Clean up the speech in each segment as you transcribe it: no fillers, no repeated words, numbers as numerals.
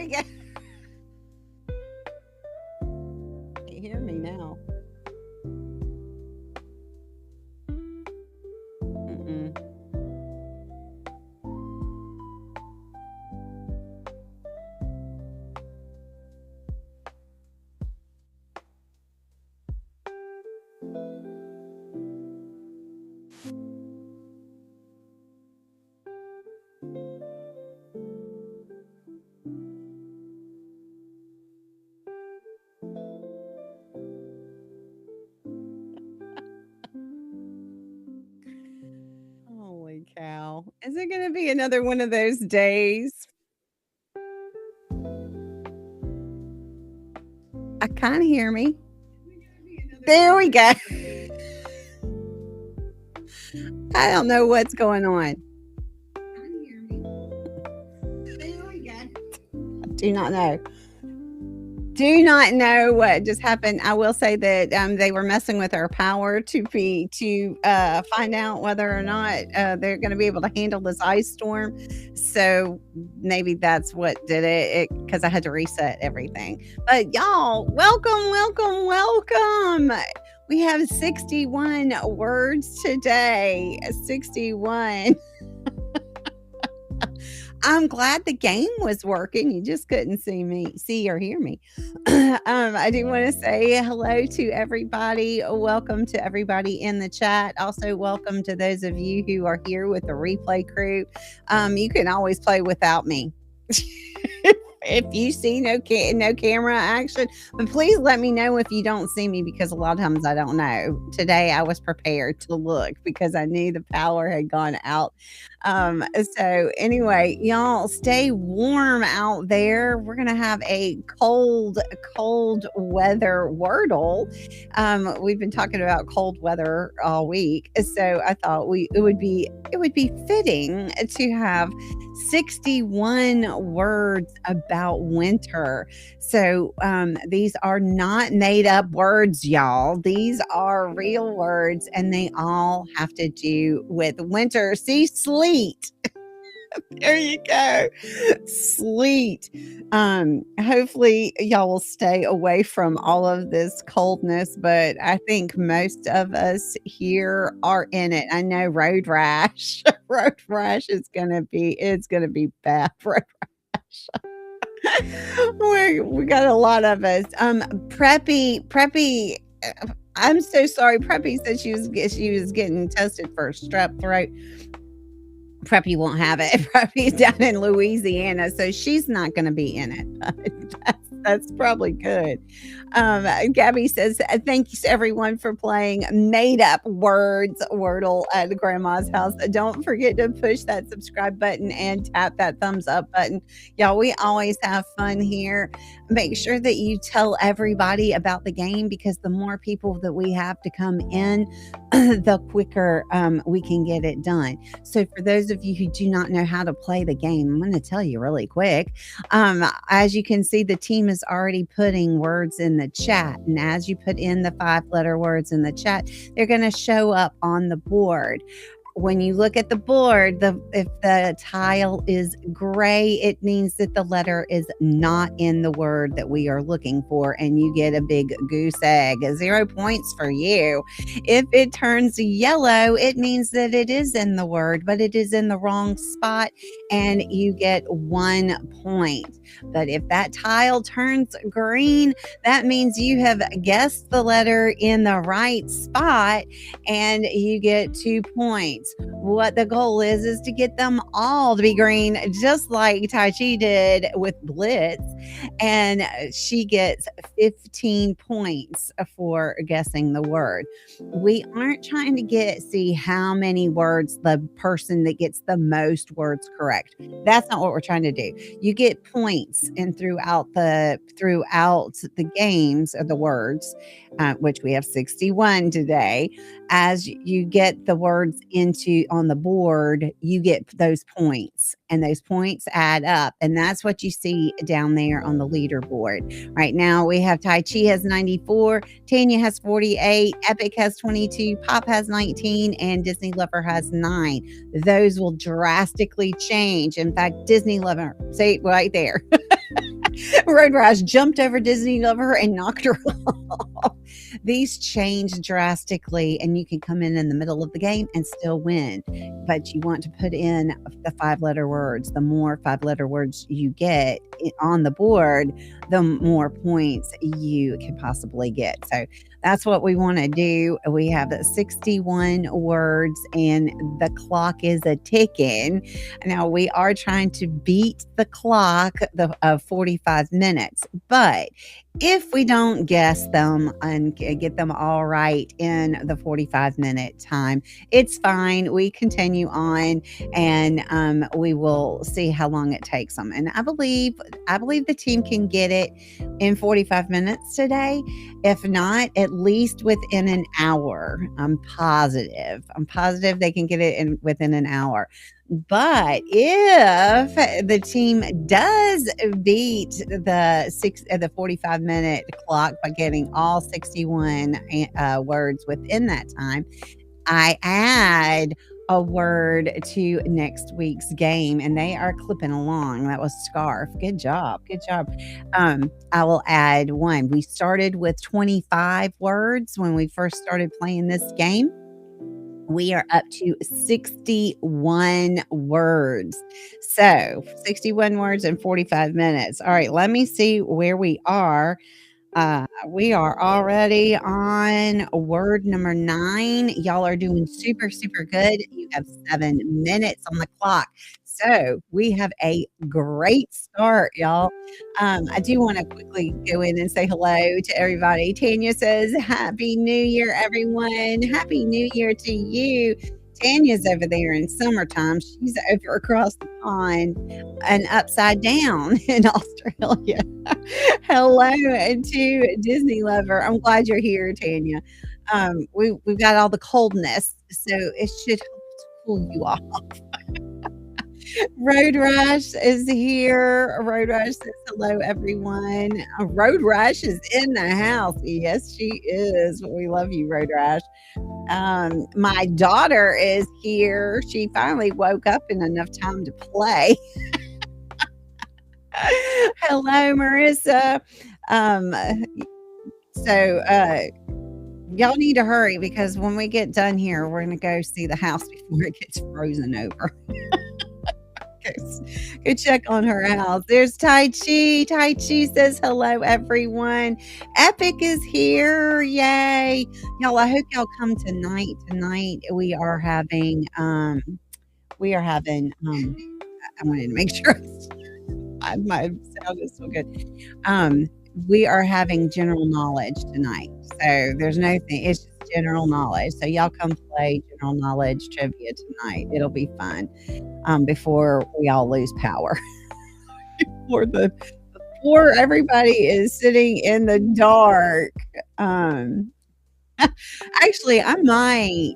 we go. Can you hear me now? Mm-mm. Holy cow. Is it going to be another one of those days? I can't hear me. There we go. I don't know what's going on. I do not know. Do not know what just happened. I will say that they were messing with our power to find out whether or not they're going to be able to handle this ice storm. So maybe that's what did it because I had to reset everything. But y'all, welcome. We have 61 words today. 61. I'm glad the game was working. You just couldn't see or hear me. I do want to say hello to everybody. Welcome to everybody in the chat. Also, welcome to those of you who are here with the replay crew. You can always play without me. If you see no camera action, but please let me know if you don't see me because a lot of times I don't know. Today I was prepared to look because I knew the power had gone out. So anyway, y'all stay warm out there. We're gonna have a cold weather Wordle. We've been talking about cold weather all week, so I thought it would be fitting to have 61 words about winter. So these are not made up words, y'all. These are real words, and they all have to do with winter. See, sleet. There you go. Sleet. Hopefully y'all will stay away from all of this coldness, but I think most of us here are in it. I know road rash. Road rash is gonna be bad. Road rash. we got a lot of us. Preppy. I'm so sorry. Preppy said she was getting tested for strep throat. Preppy won't have it. Preppy's down in Louisiana, so she's not going to be in it. That's probably good. Gabby says, thanks everyone for playing made up words Wordle at Grandma's house. Don't forget to push that subscribe button and tap that thumbs up button. Y'all, we always have fun here. Make sure that you tell everybody about the game because the more people that we have to come in, the quicker we can get it done. So for those of you who do not know how to play the game, I'm going to tell you really quick. As you can see, the team is already putting words in the chat. And as you put in the 5-letter words in the chat, they're going to show up on the board. When you look at the board, if the tile is gray, it means that the letter is not in the word that we are looking for, and you get a big goose egg. 0 points for you. If it turns yellow, it means that it is in the word, but it is in the wrong spot, and you get 1 point. But if that tile turns green, that means you have guessed the letter in the right spot, and you get 2 points. What the goal is to get them all to be green, just like Tai Chi did with Blitz. And she gets 15 points for guessing the word. We aren't trying to see how many words the person that gets the most words correct. That's not what we're trying to do. You get points and throughout the games of the words, which we have 61 today. As you get the words on the board, you get those points, and those points add up, and that's what you see down there on the leaderboard. Right now we have Tai Chi has 94, Tanya has 48, Epic has 22, Pop has 19, and Disney Lover has 9. Those will drastically change. In fact, Disney Lover, see right there. Road Rash jumped over Disney Lover and knocked her off. These change drastically, and you can come in the middle of the game and still win. But you want to put in the 5-letter words. The more 5-letter words you get on the board, the more points you can possibly get. So that's what we want to do. We have 61 words, and the clock is a ticking. Now, we are trying to beat the clock of 45 minutes, but if we don't guess them and get them all right in the 45-minute time, it's fine. We continue on, and we will see how long it takes them. And I believe the team can get it in 45 minutes today. If not, at least within an hour. I'm positive they can get it within an hour. But if the team does beat the 45-minute clock by getting all 61 words within that time, I add a word to next week's game, and they are clipping along. That was scarf. Good job. I will add one. We started with 25 words when we first started playing this game. We are up to 61 words. So 61 words in 45 minutes. All right, let me see where we are. We are already on word number 9. Y'all are doing super, super good. You have 7 minutes on the clock. So we have a great start, y'all. I do want to quickly go in and say hello to everybody. Tanya says, Happy New Year, everyone. Happy New Year to you. Tanya's over there in summertime. She's over across the pond and upside down in Australia. Hello to Disney Lover. I'm glad you're here, Tanya. We've got all the coldness, so it should help to cool you off. Road Rash is here. Road Rash says hello, everyone. Road Rash is in the house. Yes, she is. We love you, Road Rash. My daughter is here. She finally woke up in enough time to play. Hello, Marissa. Y'all need to hurry because when we get done here, we're going to go see the house before it gets frozen over. Go check on her house. There's Tai Chi. Tai Chi says hello, everyone. Epic is here. Yay. Y'all, I hope y'all come tonight. Tonight we are having I wanted to make sure my sound is so good. We are having general knowledge tonight. So there's no thing. It's just general knowledge. So y'all come play general knowledge trivia tonight. It'll be fun. Before we all lose power. Before everybody is sitting in the dark. Actually, I might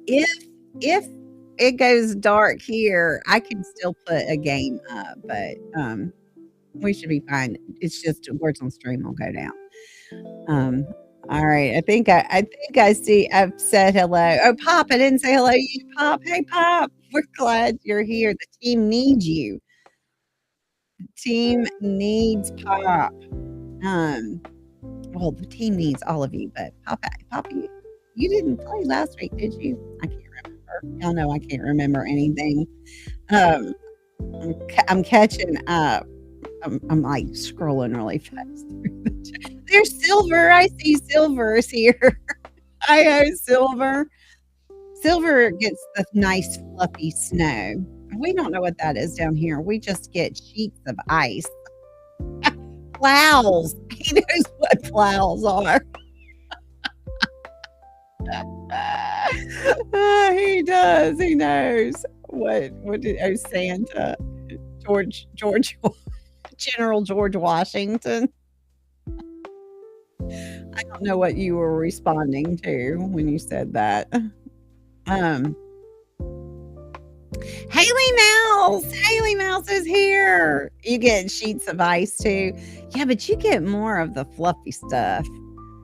if it goes dark here, I can still put a game up, but we should be fine. It's just words on stream will go down. All right. I think I see. I've said hello. Oh, Pop! I didn't say hello to you, Pop. Hey, Pop. We're glad you're here. The team needs you. The team needs Pop. Well, the team needs all of you, but Pop, you didn't play last week, did you? I can't remember. Y'all know I can't remember anything. I'm catching up. I'm like scrolling really fast through the chat. There's Silver. I see Silver is here. Hi, Silver. Silver gets the nice fluffy snow. We don't know what that is down here. We just get sheets of ice. Plows. He knows what plows are. He does. He knows. What did Santa? George General George Washington. I don't know what you were responding to when you said that. Haley Mouse is here. You get sheets of ice too. Yeah, but you get more of the fluffy stuff.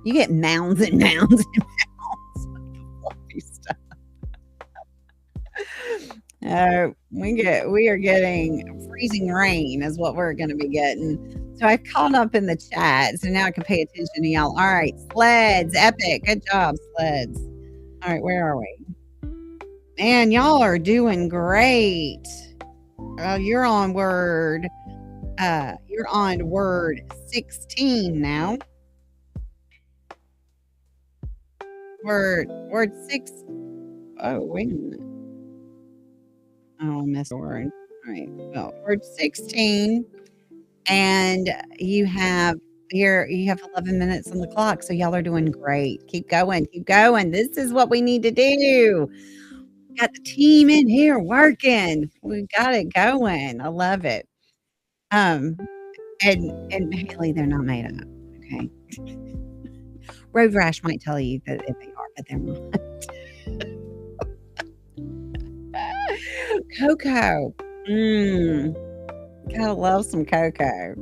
You get mounds and mounds and mounds of the fluffy stuff. We are getting freezing rain is what we're going to be getting. So I caught up in the chat, so now I can pay attention to y'all. All right, sleds, epic. Good job, sleds. All right, where are we? Man, y'all are doing great. You're on word 16 now. Word 6. Oh, wait a minute. Oh, I missed a word. All right. Well, word 16. And you have 11 minutes on the clock. So y'all are doing great. Keep going. Keep going. This is what we need to do. Got the team in here working. We got it going. I love it. And Haley, they're not made up. Okay. Road rash might tell you that if they are, but they're not. Cocoa. Gotta love some cocoa.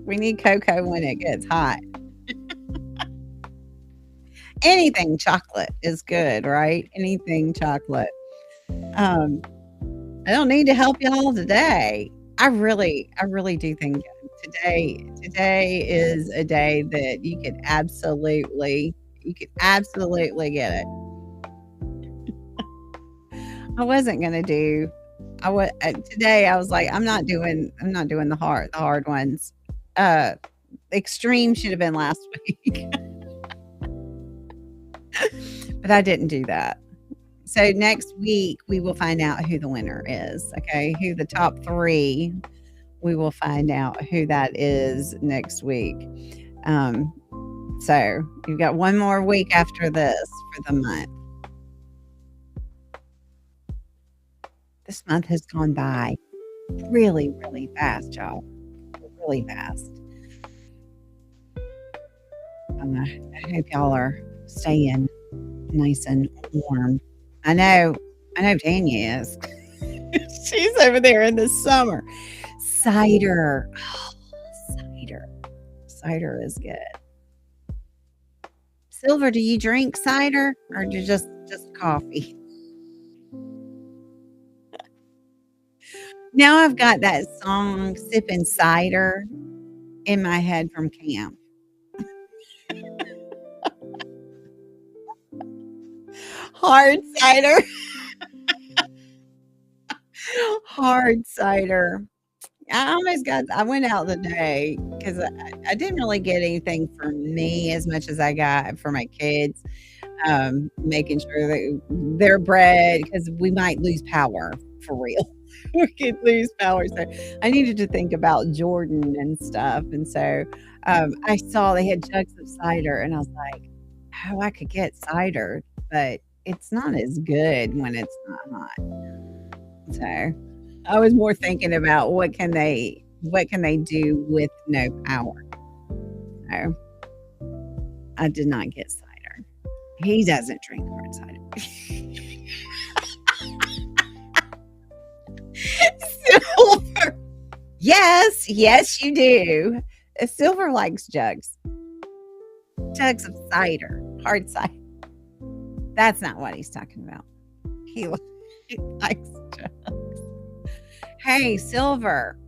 We need cocoa when it gets hot. Anything chocolate is good, right? Anything chocolate. I don't need to help y'all today. I really do think today is a day that you could absolutely get it. I wasn't gonna do. Today. I was like, I'm not doing the hard ones. Extreme should have been last week, but I didn't do that. So next week we will find out who the winner is. Okay, who the top 3. We will find out who that is next week. So you've got one more week after this for the month. This month has gone by really, really fast, y'all. Really fast. I hope y'all are staying nice and warm. I know Tanya is. She's over there in the summer. Cider. Oh, cider. Cider is good. Silver, do you drink cider or do you just coffee? Now I've got that song Sipping Cider in my head from camp. Hard cider. Hard cider. I went out today because I didn't really get anything for me as much as I got for my kids. Making sure that they're bred because we might lose power for real. We could lose power. So I needed to think about Jordan and stuff. And so I saw they had jugs of cider and I was like, oh, I could get cider, but it's not as good when it's not hot. So I was more thinking about what can they do with no power. So I did not get cider. He doesn't drink hard cider. Silver. Yes, you do. Silver likes jugs. Jugs of cider. Hard cider. That's not what he's talking about. He likes jugs. Hey, Silver.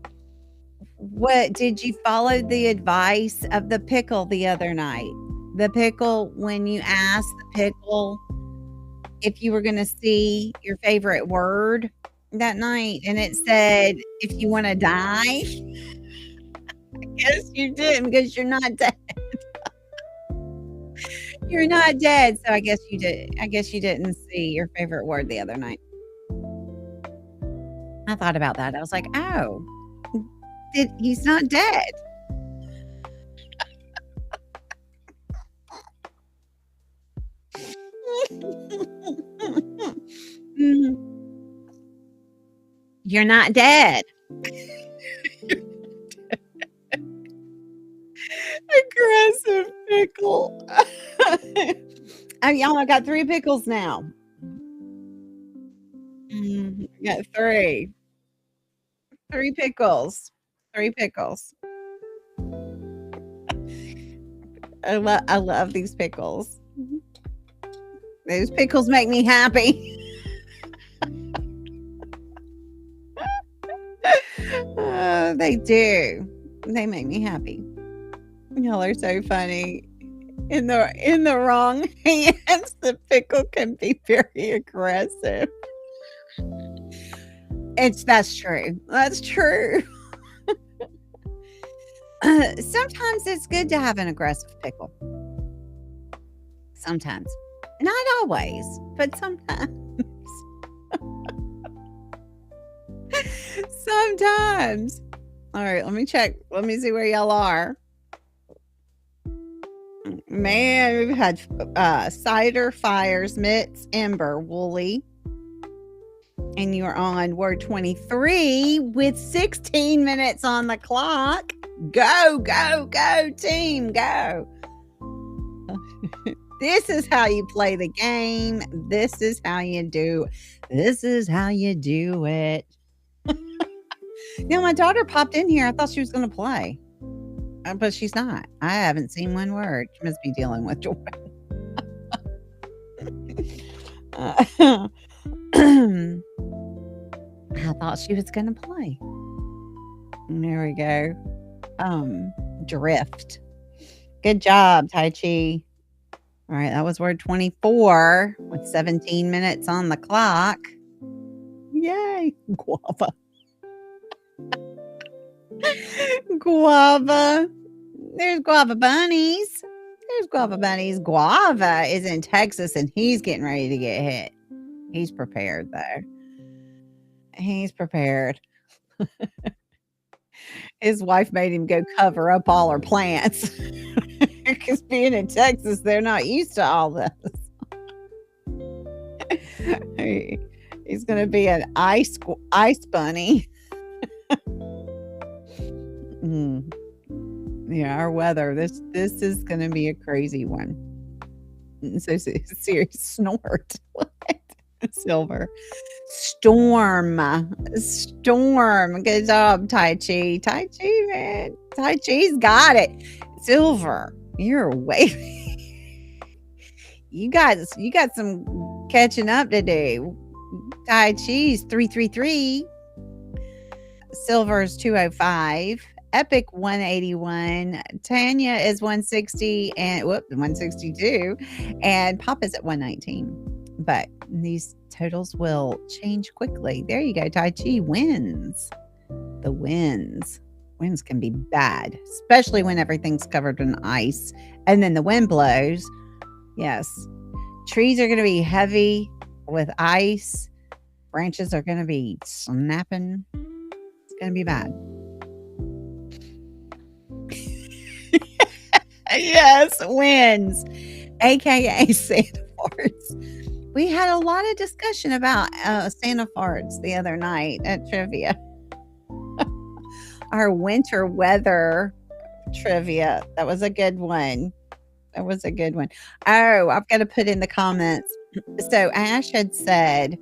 What did you follow the advice of the pickle the other night? The pickle, when you asked the pickle if you were going to see your favorite word that night, and it said, if you want to die. I guess you didn't because you're not dead. You're not dead, so I guess you did. I guess you didn't see your favorite word the other night. I thought about that. I was like, oh, he's not dead. You're not dead. Aggressive pickle. Y'all, I got 3 pickles now. I got 3. 3 pickles. 3 pickles. I love these pickles. Those pickles make me happy. They do. They make me happy. Y'all are so funny. In the wrong hands, the pickle can be very aggressive. That's true. That's true. Sometimes it's good to have an aggressive pickle. Sometimes. Not always, but sometimes. Sometimes. All right, let me check. Let me see where y'all are. Man, we've had cider, fires, mitts, ember, woolly. And you're on word 23 with 16 minutes on the clock. Go, go, go, team, go. This is how you play the game. This is how you do. This is how you do it. My daughter popped in here. I thought she was going to play. But she's not. I haven't seen one word. She must be dealing with Jordan. I thought she was going to play. There we go. Drift. Good job, Tai Chi. All right, that was word 24 with 17 minutes on the clock. Yay. Guava. Guava. There's guava bunnies. There's guava bunnies. Guava is in Texas and he's getting ready to get hit. He's prepared though. He's prepared. His wife made him go cover up all her plants. Because being in Texas, they're not used to all this. He's going to be an ice bunny. Yeah, our weather. This is going to be a crazy one. So serious snort. What? Silver. Storm. Good job, Tai Chi. Tai Chi, man. Tai Chi's got it. Silver. You're way. You got some catching up to do. Tai Chi's 333. Silver's 205. Epic 181. Tanya is 160 and 162. And Papa's at 119. But these totals will change quickly. There you go. Tai Chi wins. The winds. Winds can be bad, especially when everything's covered in ice. And then the wind blows. Yes. Trees are going to be heavy with ice. Branches are going to be snapping. It's going to be bad. Yes, winds. AKA Santa farts. We had a lot of discussion about Santa farts the other night at trivia. Our winter weather trivia. That was a good one. Oh, I've got to put in the comments. So Ash had said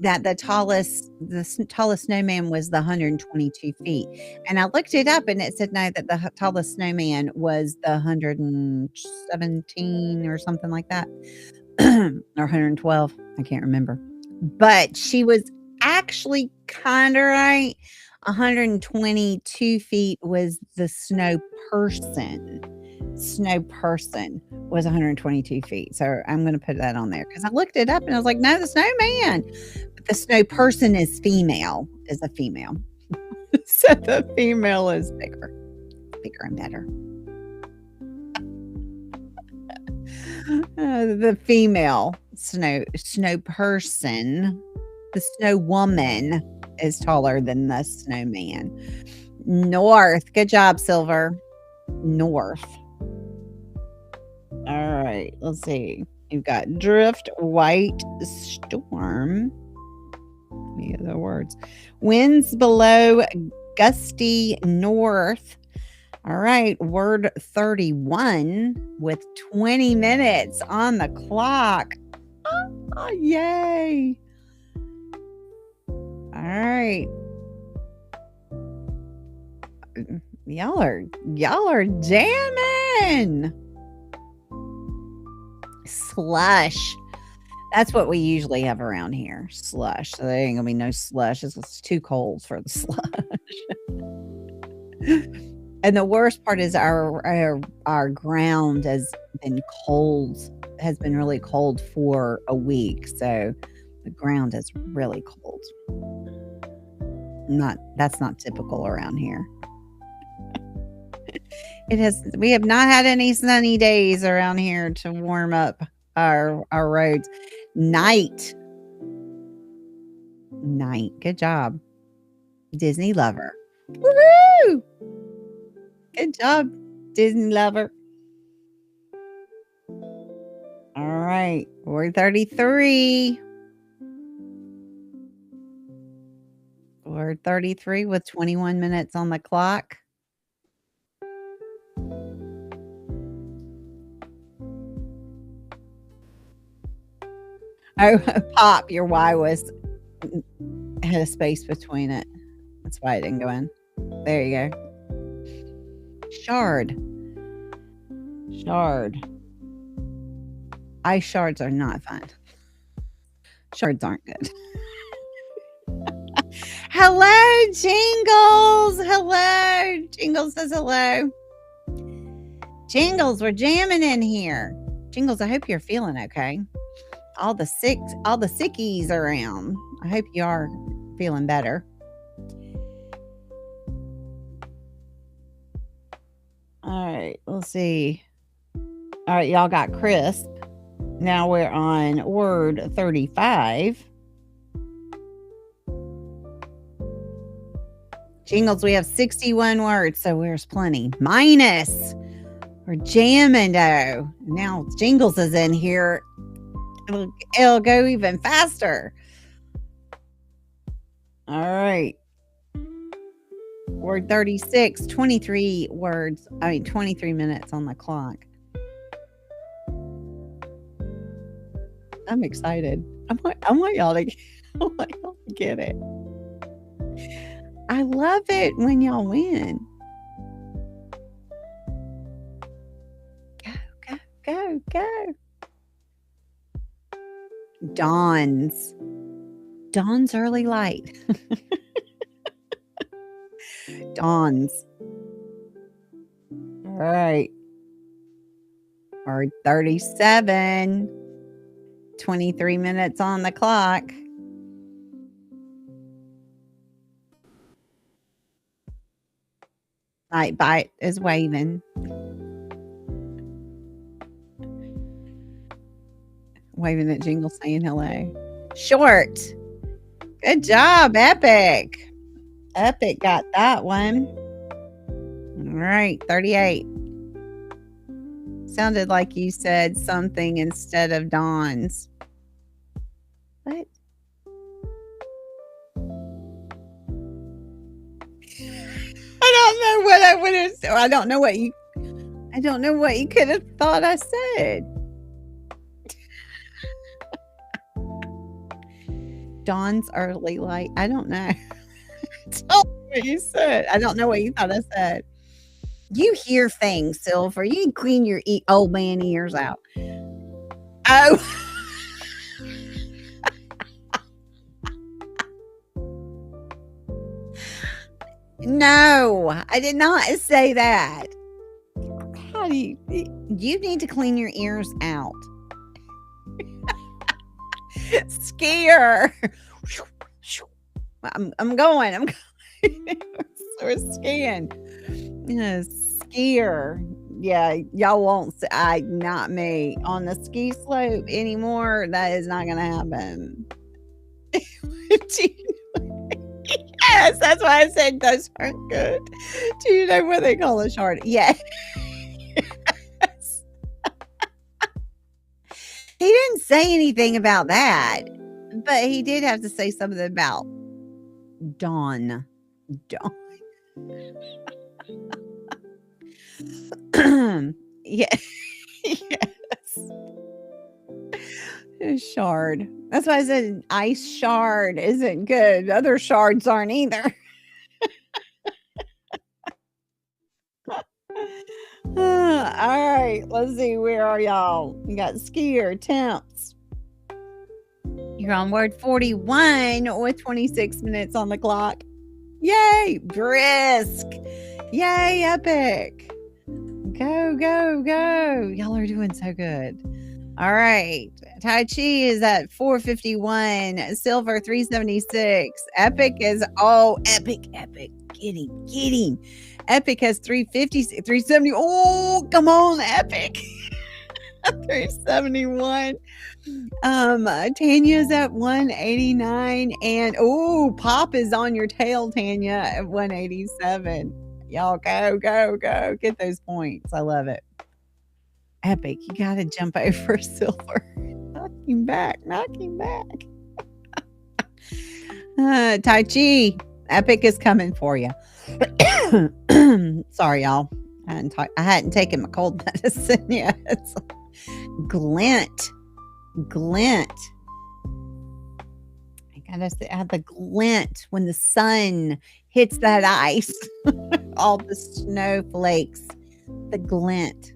that the tallest snowman was the 122 feet. And I looked it up and it said no, that the tallest snowman was the 117 or something like that. Or 112. I can't remember. But she was actually kind of right. 122 feet was the snow person. Snow person was 122 feet. So I'm going to put that on there because I looked it up and I was like, no, the snowman. But the snow person is a female. So the female is bigger and better. The female snow person, the snow woman is taller than the snowman. North. Good job, Silver. North. All right. Let's see. You've got drift, white, storm. The other words. Winds below, gusty, north. All right. Word 31 with 20 minutes on the clock. Oh, yay. All right. Y'all are jamming. Slush. That's what we usually have around here. Slush. So there ain't gonna be no slush. It's too cold for the slush. And the worst part is our ground has been really cold for a week. So the ground is really cold. That's not typical around here. We have not had any sunny days around here to warm up our roads. Night. Good job. Disney lover. Woohoo! Good job, Disney lover. All right, word 33. Word 33 with 21 minutes on the clock. Oh, pop, your Y had a space between it. That's why it didn't go in. There you go. Shard. Ice shards are not fun. Shards aren't good. Hello, Jingles. Hello. Jingles says hello. Jingles, we're jamming in here. Jingles, I hope you're feeling okay. All the sickies around. I hope you are feeling better. All right, let's see. All right, y'all got crisp. Now we're on word 35. Jingles, we have 61 words, so there's plenty. Minus. We're jamming though. Now Jingles is in here. It'll go even faster. All right. Word 36, 23 minutes on the clock. I'm excited. I want y'all to get it. I love it when y'all win. Go. Dawn's early light. Dawn's. All right. Word 37. 23 minutes on the clock. Nightbite is waving. Waving at Jingle saying hello. Short. Good job, Epic. Epic got that one. All right, 38. Sounded like you said something instead of Dawn's. What? I don't know what I would have said. I don't know what you could have thought I said. Dawn's early light. I don't know. Tell me what you said. I don't know what you thought I said. You hear things, Silver. You can clean your old man ears out. Oh. No, I did not say that. How do you need to clean your ears out? Skier. I'm going. We're skiing. Skier. Yeah, y'all won't say, not me on the ski slope anymore. That is not gonna happen. Yes, that's why I said those aren't good. Do you know what they call a shard? Yeah. Yes. He didn't say anything about that, but he did have to say something about Dawn. Yeah. Yes. Shard. That's why I said ice shard isn't good. Other shards aren't either. All right. Let's see. Where are y'all? You got skier, temps. You're on word 41 with 26 minutes on the clock. Yay. Brisk. Yay, epic. Go, go, go. Y'all are doing so good. All right. Tai Chi is at 451. Silver 376. Epic is epic. Get him. Epic has 350, 370. Oh, come on, Epic. 371. Tanya's at 189. And Pop is on your tail, Tanya, at 187. Y'all go. Get those points. I love it. Epic, you gotta jump over Silver. Knock him back. Tai Chi, Epic is coming for you. Sorry, y'all. I hadn't taken my cold medicine yet. Glint. I gotta add the glint when the sun hits that ice. All the snowflakes. The glint.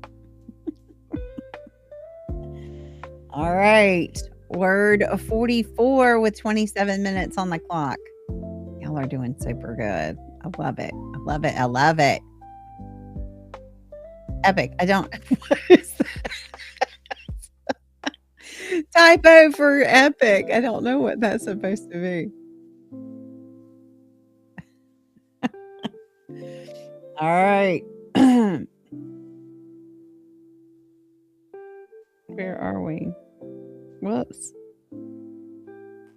All right. Word 44 with 27 minutes on the clock. Y'all are doing super good. I love it. Epic. I don't. What is that? Typo for epic. I don't know what that's supposed to be. All right. Where are we? Whoops.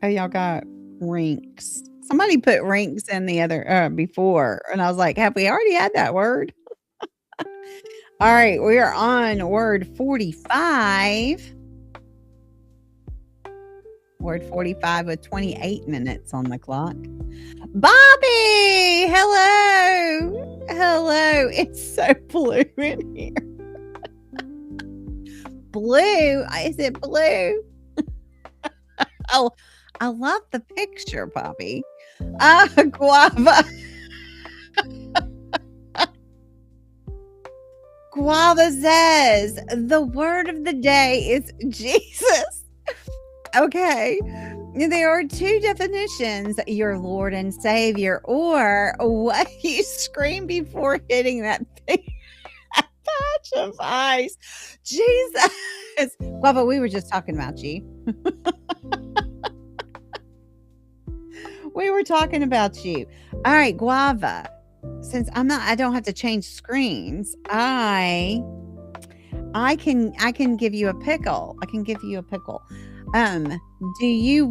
Oh, y'all got rinks. Somebody put rinks in the other before, and I was like, have we already had that word? All right, we are on word 45. Word 45 with 28 minutes on the clock. Bobby, hello. It's so blue in here. Blue? Is it blue? Oh, I love the picture, Bobby. Guava. Guava says the word of the day is Jesus. Okay. There are two definitions: your Lord and Savior, or what you scream before hitting that big patch of ice. Jesus. Guava, we were just talking about you. We were talking about you. All right, Guava. Since I don't have to change screens, I can give you a pickle. Do you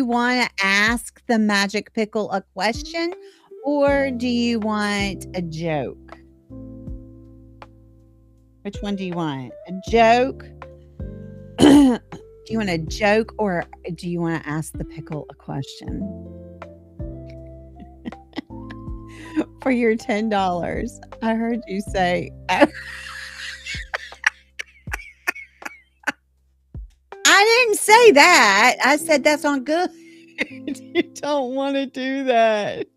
want to ask the magic pickle a question, or do you want a joke? Which one do you want? A joke? Do you want a joke, or do you want to ask the pickle a question? For your $10, I heard you say. I didn't say that. I said that's not good. You don't want to do that.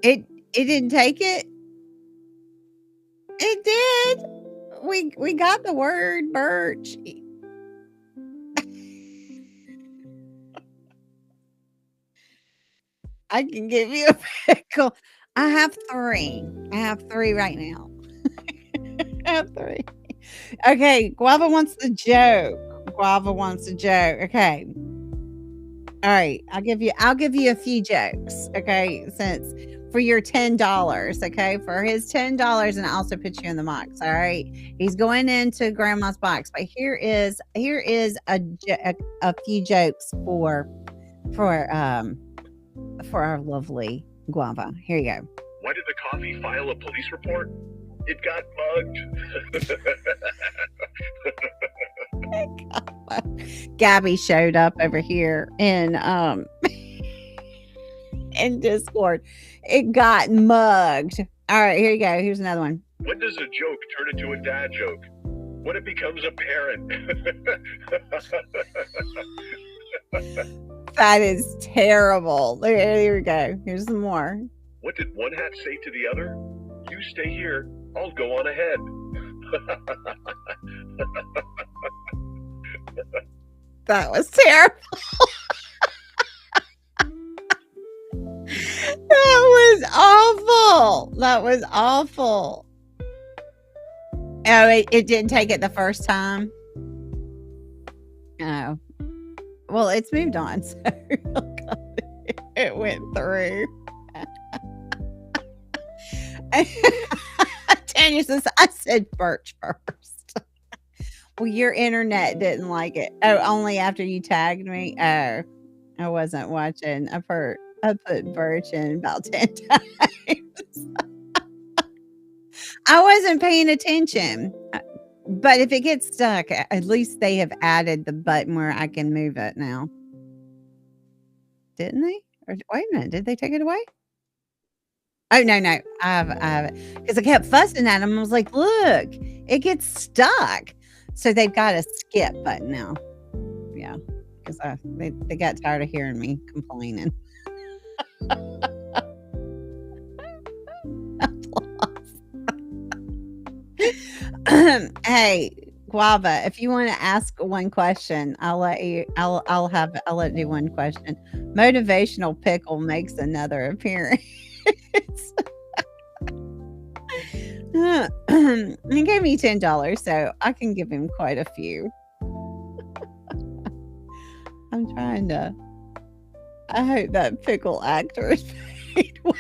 It didn't take it. It did. We got the word birch. I can give you a pickle. I have three right now. I have three. Okay, Guava wants the joke. Okay. All right. I'll give you a few jokes. Okay. Since for your $10. Okay. For his $10, and I also put you in the box. All right. He's going into grandma's box, but here is a few jokes for our lovely Guava. Here you go. Why did the coffee file a police report? It got mugged. Gabby showed up over here in Discord. It got mugged. All right, here you go. Here's another one. When does a joke turn into a dad joke? When it becomes apparent. That is terrible. Here we go. Here's some more. What did one hat say to the other? You stay here. I'll go on ahead. That was terrible. awful. That was awful. Oh, it didn't take it the first time? Oh. Well, it's moved on, so it went through. Tanya says, I said birch first. Well, your internet didn't like it. Oh, only after you tagged me? Oh, I wasn't watching. I put birch in about 10 times. I wasn't paying attention. But if it gets stuck, at least they have added the button where I can move it now. Didn't they? Or wait a minute, did they take it away? Oh, no, I have it. Because I kept fussing at them. I was like, look, it gets stuck. So they've got a skip button now. Yeah, because they got tired of hearing me complaining. Hey, Guava, if you want to ask one question, I'll let you one question. Motivational Pickle makes another appearance. He gave me $10, so I can give him quite a few. I'm trying to. I hope that pickle actor is paid well.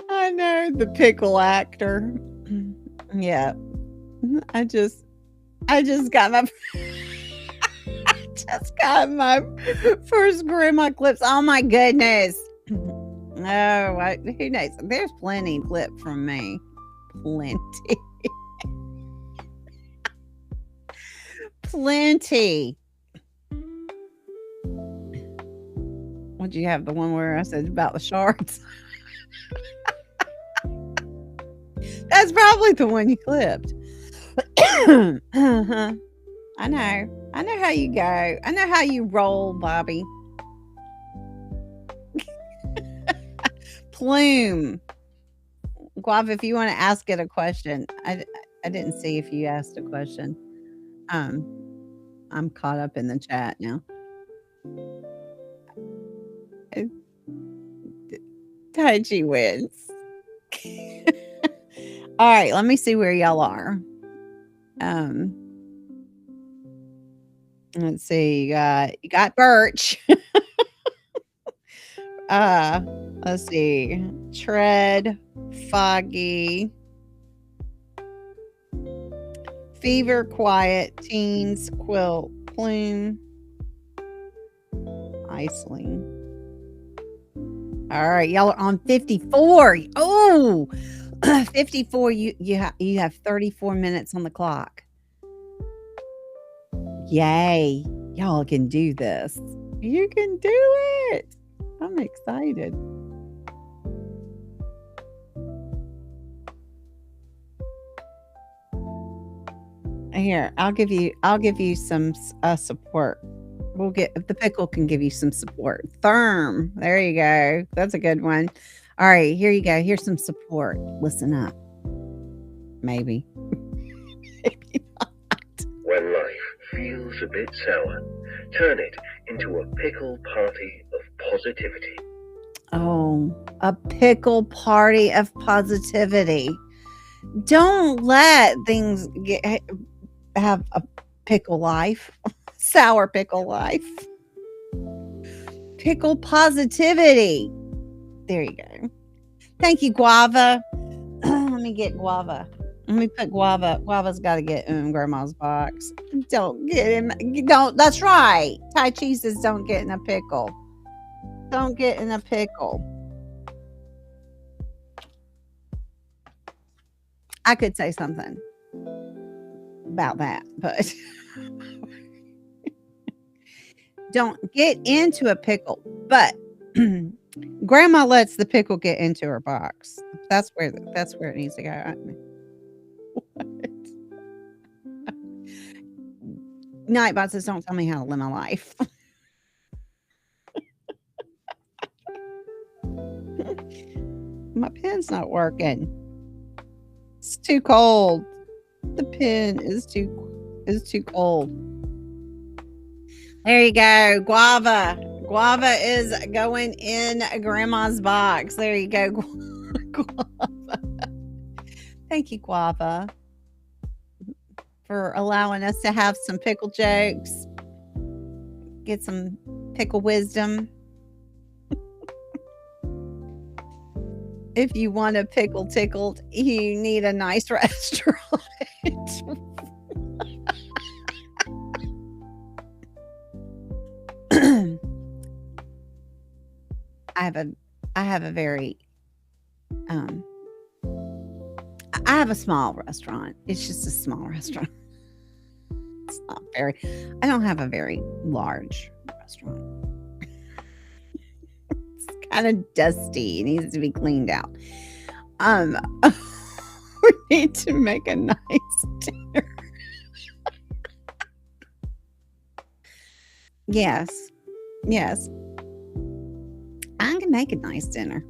I know the pickle actor. Yeah. I just got my first grandma clips. Oh my goodness. Oh, who knows? There's plenty clip from me. Plenty. Plenty. What'd you have? The one where I said about the sharks? That's probably the one you clipped. Uh-huh. I know how you go. I know how you roll, Bobby. Plume. Guava, if you want to ask it a question. I didn't see if you asked a question. I'm caught up in the chat now. Tai Chi wins. All right, let me see where y'all are. Let's see. You got birch. Let's see. Tread, foggy, fever, quiet, teens, quilt, plume, Iceling. All right, y'all are on 54. Oh, 54. You have 34 minutes on the clock. Yay. Y'all can do this. You can do it. I'm excited. Here, I'll give you some support. The pickle can give you some support. Therm. There you go. That's a good one. All right, here you go. Here's some support. Listen up. Maybe. Maybe not. When life feels a bit sour, turn it into a pickle party of positivity. Oh, a pickle party of positivity. Don't let things have a pickle life. Sour pickle life. Pickle positivity. There you go. Thank you, Guava. Let me get Guava. Let me put Guava. Guava's got to get in Grandma's box. Don't get him. Don't. That's right. Tai Chi says don't get in a pickle. Don't get in a pickle. I could say something about that, but don't get into a pickle. But Grandma lets the pickle get into her box. That's where it needs to go. What? Nightbot says, "Don't tell me how to live my life." My pen's not working. It's too cold. The pen is too cold. There you go. Guava. Guava is going in Grandma's box. There you go, Guava. Thank you, Guava, for allowing us to have some pickle jokes, get some pickle wisdom. If you want a pickle tickled, you need a nice restaurant. I have a very I have a small restaurant. It's just a small restaurant. It's not very I don't have a very large restaurant. It's kind of dusty. It needs to be cleaned out. We need to make a nice dinner. Yes. Yes. I can make a nice dinner.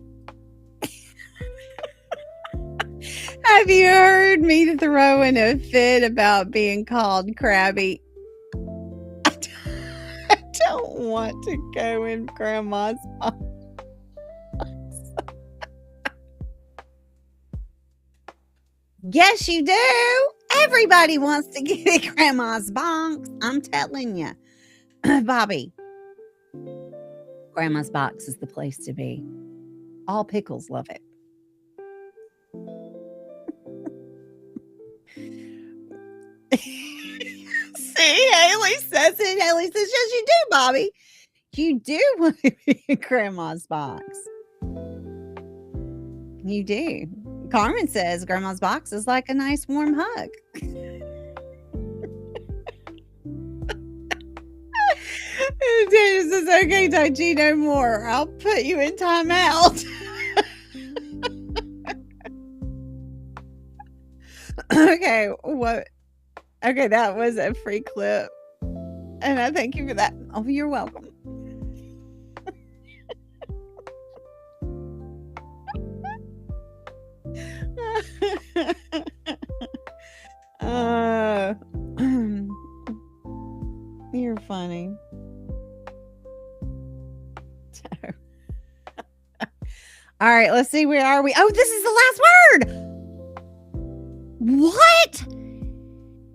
Have you heard me throwing a fit about being called crabby? I don't want to go in Grandma's box. Yes, you do. Everybody wants to get in Grandma's box. I'm telling you. Bobby, Grandma's box is the place to be. All pickles love it. See, Haley says it. Haley says, yes, you do, Bobby. You do want to be in Grandma's box. You do. Carmen says Grandma's box is like a nice warm hug. Dana says, okay, Tai Chi, no more. I'll put you in timeout. Okay, what? Okay, that was a free clip. And I thank you for that. Oh, you're welcome. You're funny. All right, let's see. Where are we? Oh, this is the last word.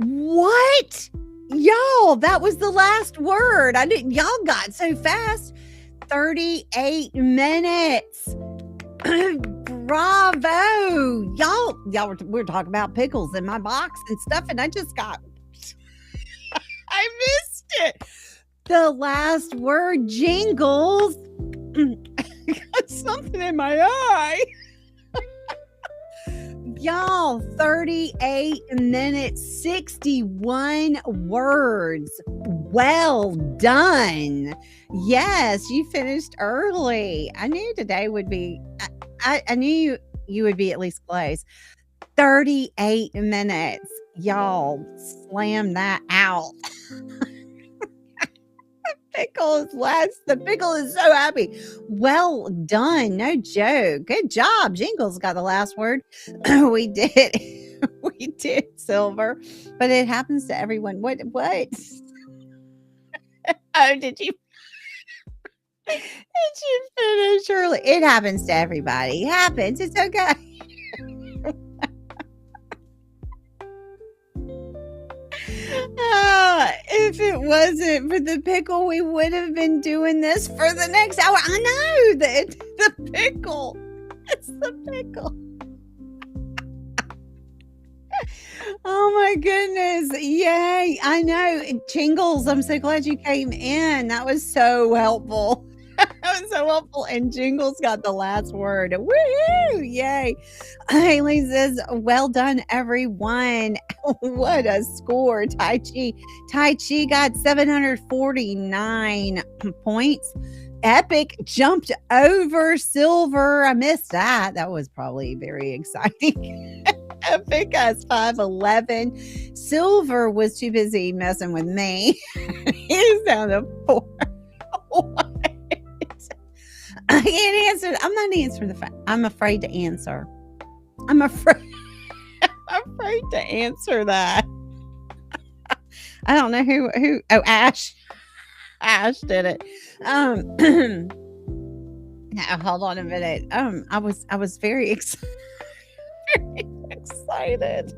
What? Y'all, that was the last word. Y'all got so fast. 38 minutes. Bravo. Y'all we're talking about pickles in my box and stuff, and I just got I missed it. The last word, jingles. I got something in my eye. Y'all, 38 minutes, 61 words. Well done. Yes, you finished early. I knew today would be, I knew you would be at least close. 38 minutes. Y'all, slam that out. The pickle is so happy. Well done. No joke. Good job. Jingles got the last word. We did. We did, Silver. But it happens to everyone. What? Oh, did you finish early? It happens to everybody. It happens. It's okay. If it wasn't for the pickle, we would have been doing this for the next hour. I know that the pickle. It's the pickle. Oh my goodness. Yay. I know. Jingles, I'm so glad you came in. That was so helpful. That was so helpful. And Jingles got the last word. Woo! Yay. Haley says, well done, everyone. What a score. Tai Chi got 749 points. Epic jumped over Silver. I missed that. That was probably very exciting. Epic has 511. Silver was too busy messing with me. He's down to 4. What? I can't answer. I'm not answering the phone. I'm afraid to answer. I'm afraid to answer that. I don't know who. Oh, Ash. Ash did it. Now, hold on a minute. I was very very excited.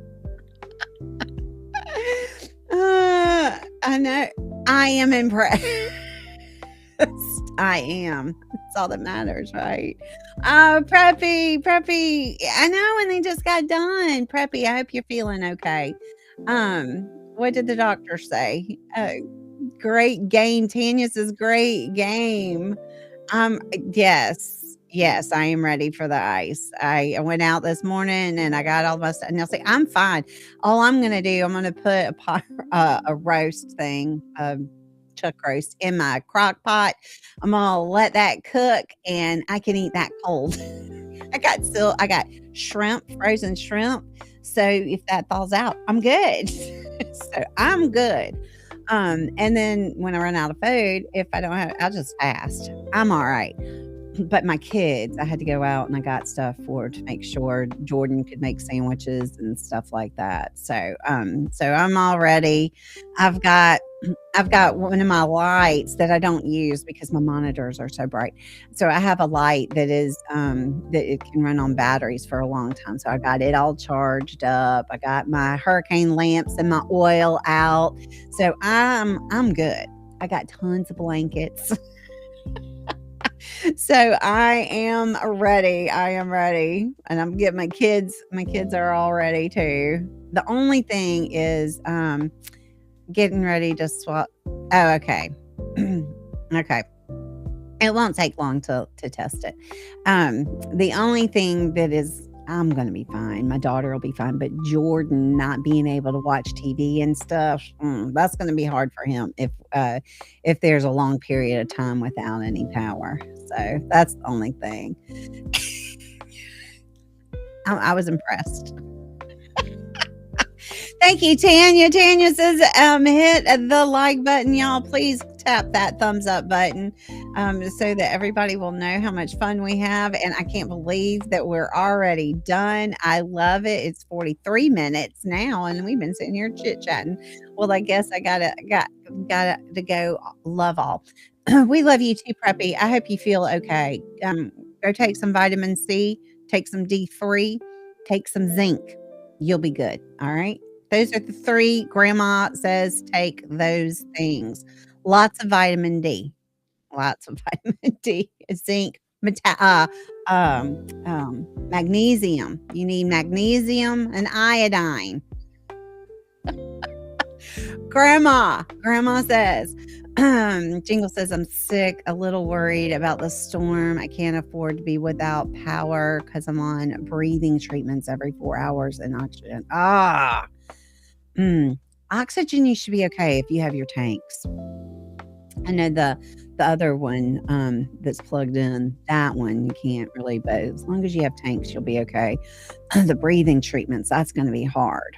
I know. I am impressed. I am. That's all that matters, right? Oh, Preppy. I know, and they just got done. Preppy, I hope you're feeling okay. What did the doctor say? Great game. Tanya says great game. Yes, I am ready for the ice. I went out this morning and I got all my stuff. And they'll say, I'm fine. All I'm going to do, I'm going to put a roast thing, chuck roast in my crock pot. I'm going to let that cook and I can eat that cold. I got shrimp, frozen shrimp. So if that thaws out, I'm good. So I'm good. And then when I run out of food, if I don't have, I'll just fast. I'm all right. But my kids, I had to go out and I got stuff to make sure Jordan could make sandwiches and stuff like that. So I'm all ready. I've got one of my lights that I don't use because my monitors are so bright. So I have a light that is that it can run on batteries for a long time. So I got it all charged up. I got my hurricane lamps and my oil out. So I'm good. I got tons of blankets. So I am ready. And I'm getting my kids are all ready too. The only thing is getting ready to swap. Oh, okay. Okay. It won't take long to test it. The only thing that is, I'm going to be fine. My daughter will be fine, but Jordan not being able to watch TV and stuff, that's going to be hard for him if there's a long period of time without any power. So that's the only thing. I was impressed. Thank you, Tanya. Tanya says, hit the like button, y'all. Please tap that thumbs up button so that everybody will know how much fun we have. And I can't believe that we're already done. I love it. It's 43 minutes now, and we've been sitting here chit-chatting. Well, I guess I gotta go. Love all. We love you too, Preppy. I hope you feel okay. Go take some vitamin C, take some D3, take some zinc. You'll be good. All right. Those are the 3 Grandma says take those things. Lots of vitamin D. Zinc, magnesium. You need magnesium and iodine. Grandma says, Jingle says, I'm sick, a little worried about the storm. I can't afford to be without power because I'm on breathing treatments every 4 hours and oxygen. Oxygen, you should be okay if you have your tanks. I know the other one that's plugged in, that one you can't really, but as long as you have tanks, you'll be okay. The breathing treatments, that's going to be hard.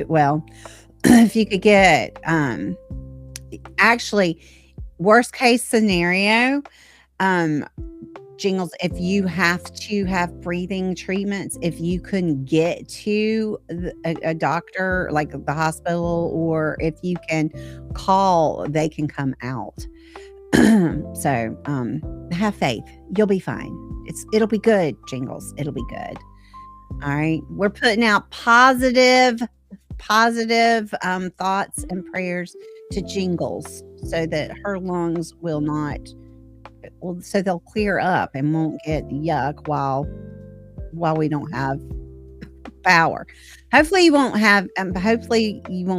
Well, if you could get actually worst case scenario, Jingles, if you have to have breathing treatments, if you couldn't get to a doctor like the hospital, or if you can call, they can come out. So have faith, you'll be fine. It'll be good, Jingles, it'll be good. All right, we're putting out positive thoughts and prayers to Jingles so that her lungs will not, so they'll clear up and won't get yuck while we don't have power. Hopefully you won't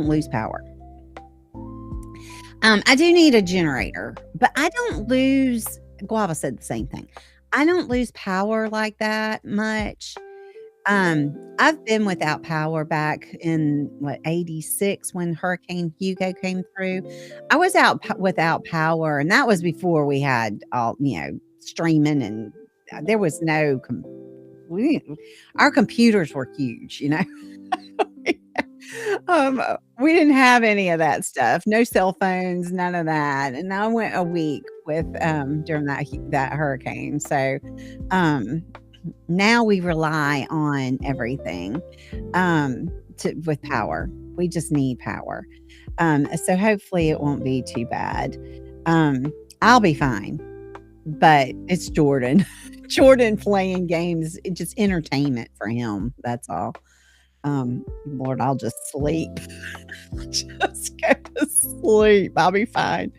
lose power. I do need a generator, but I don't lose, Guava said the same thing. I don't lose power like that much. I've been without power back in 86 when Hurricane Hugo came through. I was without power, and that was before we had all, streaming, and there was no, our computers were huge, we didn't have any of that stuff, no cell phones, none of that. And I went a week with, during that hurricane. So, now we rely on everything with power. We just need power. So hopefully it won't be too bad. I'll be fine, but it's Jordan. Jordan playing games, it's just entertainment for him. That's all. Lord, I'll just sleep. Just go to sleep. I'll be fine.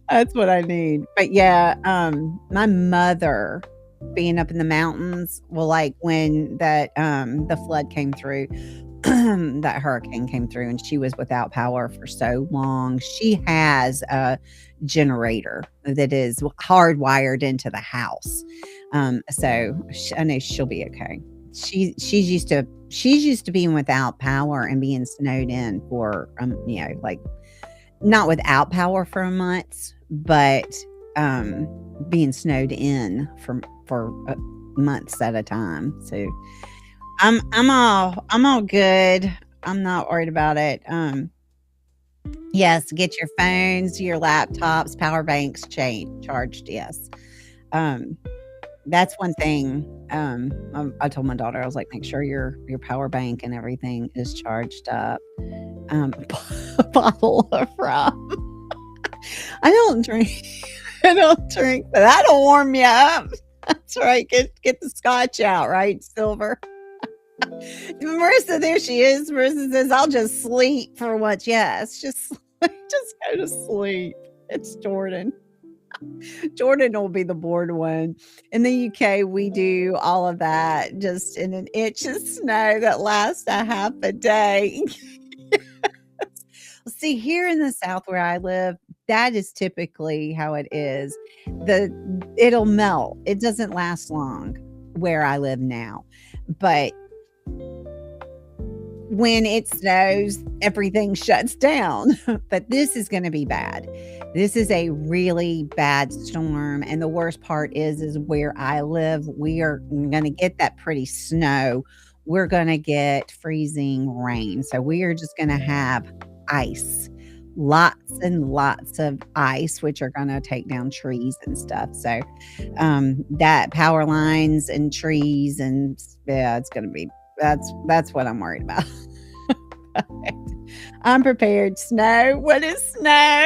That's what I need. But yeah, my mother being up in the mountains, well, like when the flood came through, that hurricane came through, and she was without power for so long. She has a generator that is hardwired into the house. So I know she'll be okay. She's used to being without power and being snowed in for like not without power for months, but being snowed in for months at a time. So I'm all good. I'm not worried about it. Yes, get your phones, your laptops, power banks charged. Yes. That's one thing. I told my daughter, I was like, make sure your power bank and everything is charged up. A bottle of rum. I don't drink, but that'll warm you up. That's right. Get the scotch out, right? Silver. Marissa, there she is. Marissa says, I'll just sleep for once. Yes, just go to sleep. It's Jordan. Jordan will be the bored one. In the UK, we do all of that just in an inch of snow that lasts a half a day. See, here in the South where I live, that is typically how it is. It'll melt. It doesn't last long where I live now. But when it snows, everything shuts down. But this is going to be bad. This is a really bad storm. And the worst part is where I live, we are going to get that pretty snow. We're going to get freezing rain. So we are just going to have ice. Lots and lots of ice, which are going to take down trees and stuff. So that power lines and trees and it's going to be, that's what I'm worried about. I'm prepared. Snow. What is snow?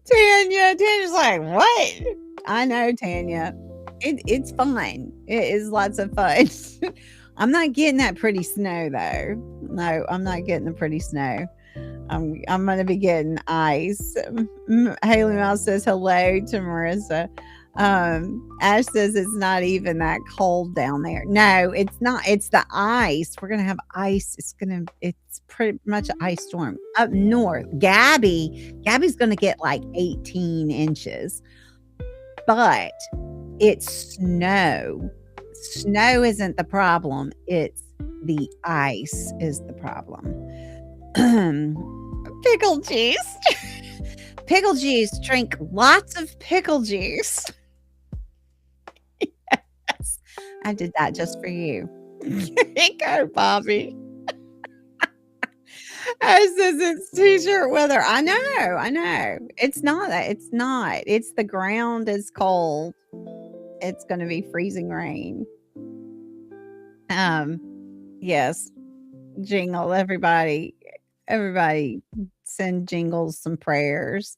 Tanya's like, what? I know, Tanya. It's fun. It is lots of fun. I'm not getting that pretty snow though. No, I'm not getting the pretty snow. I'm gonna be getting ice. Haley Mouse says hello to Marissa. Ash says it's not even that cold down there. No, it's not. It's the ice. We're gonna have ice. It's pretty much an ice storm up north. Gabby's gonna get like 18 inches, but it's snow. Snow isn't the problem. It's the ice is the problem. Pickle juice. Pickle juice. Drink lots of pickle juice. Yes. I did that just for you. Here you go, Bobby. I says it's t-shirt weather. I know. It's not that. It's not. It's the ground is cold. It's going to be freezing rain. Yes. Jingle, everybody send Jingles some prayers.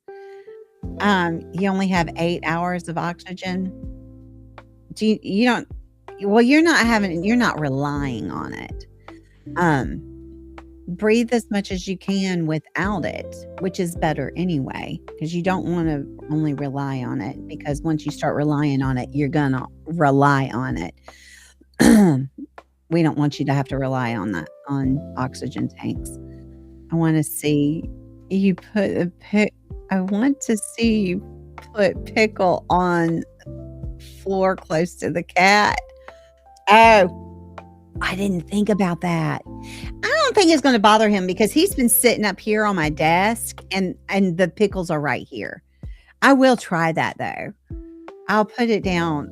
You only have 8 hours of oxygen. You're not relying on it. Breathe as much as you can without it, which is better anyway, because you don't want to only rely on it, because once you start relying on it, you're gonna rely on it. We don't want you to have to rely on that, on oxygen tanks. I want to see you put pickle on floor close to the cat. Oh, I didn't think about that. I don't think it's going to bother him because he's been sitting up here on my desk and the pickles are right here. I will try that though. I'll put it down.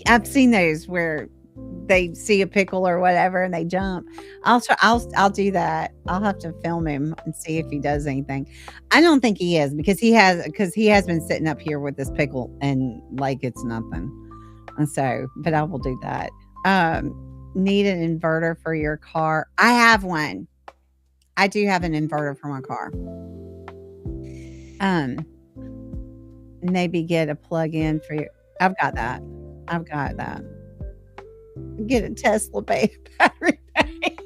I've seen those where they see a pickle or whatever and they jump. I'll do that. I'll have to film him and see if he does anything. I don't think he is because he has been sitting up here with this pickle and like it's nothing. And so, but I will do that. Need an inverter for your car. I have one. I do have an inverter for my car. Um, maybe get a plug-in for your I've got that. I've got that. Get a Tesla battery bank.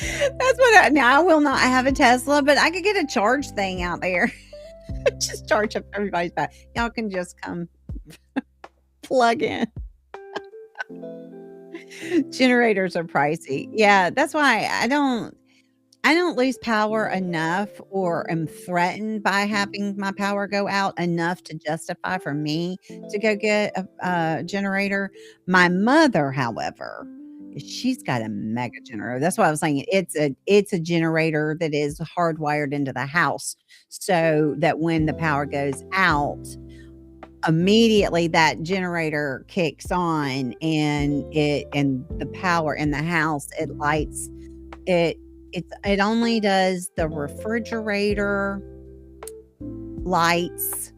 That's what now I will not have a Tesla, but I could get a charge thing out there. Just charge up everybody's back. Y'all can just come plug in. Generators are pricey. Yeah, that's why I don't lose power enough or am threatened by having my power go out enough to justify for me to go get a generator. My mother, however, she's got a mega generator. That's why I was saying it's a generator that is hardwired into the house so that when the power goes out, immediately that generator kicks on and the power in the house, it lights it it only does the refrigerator lights,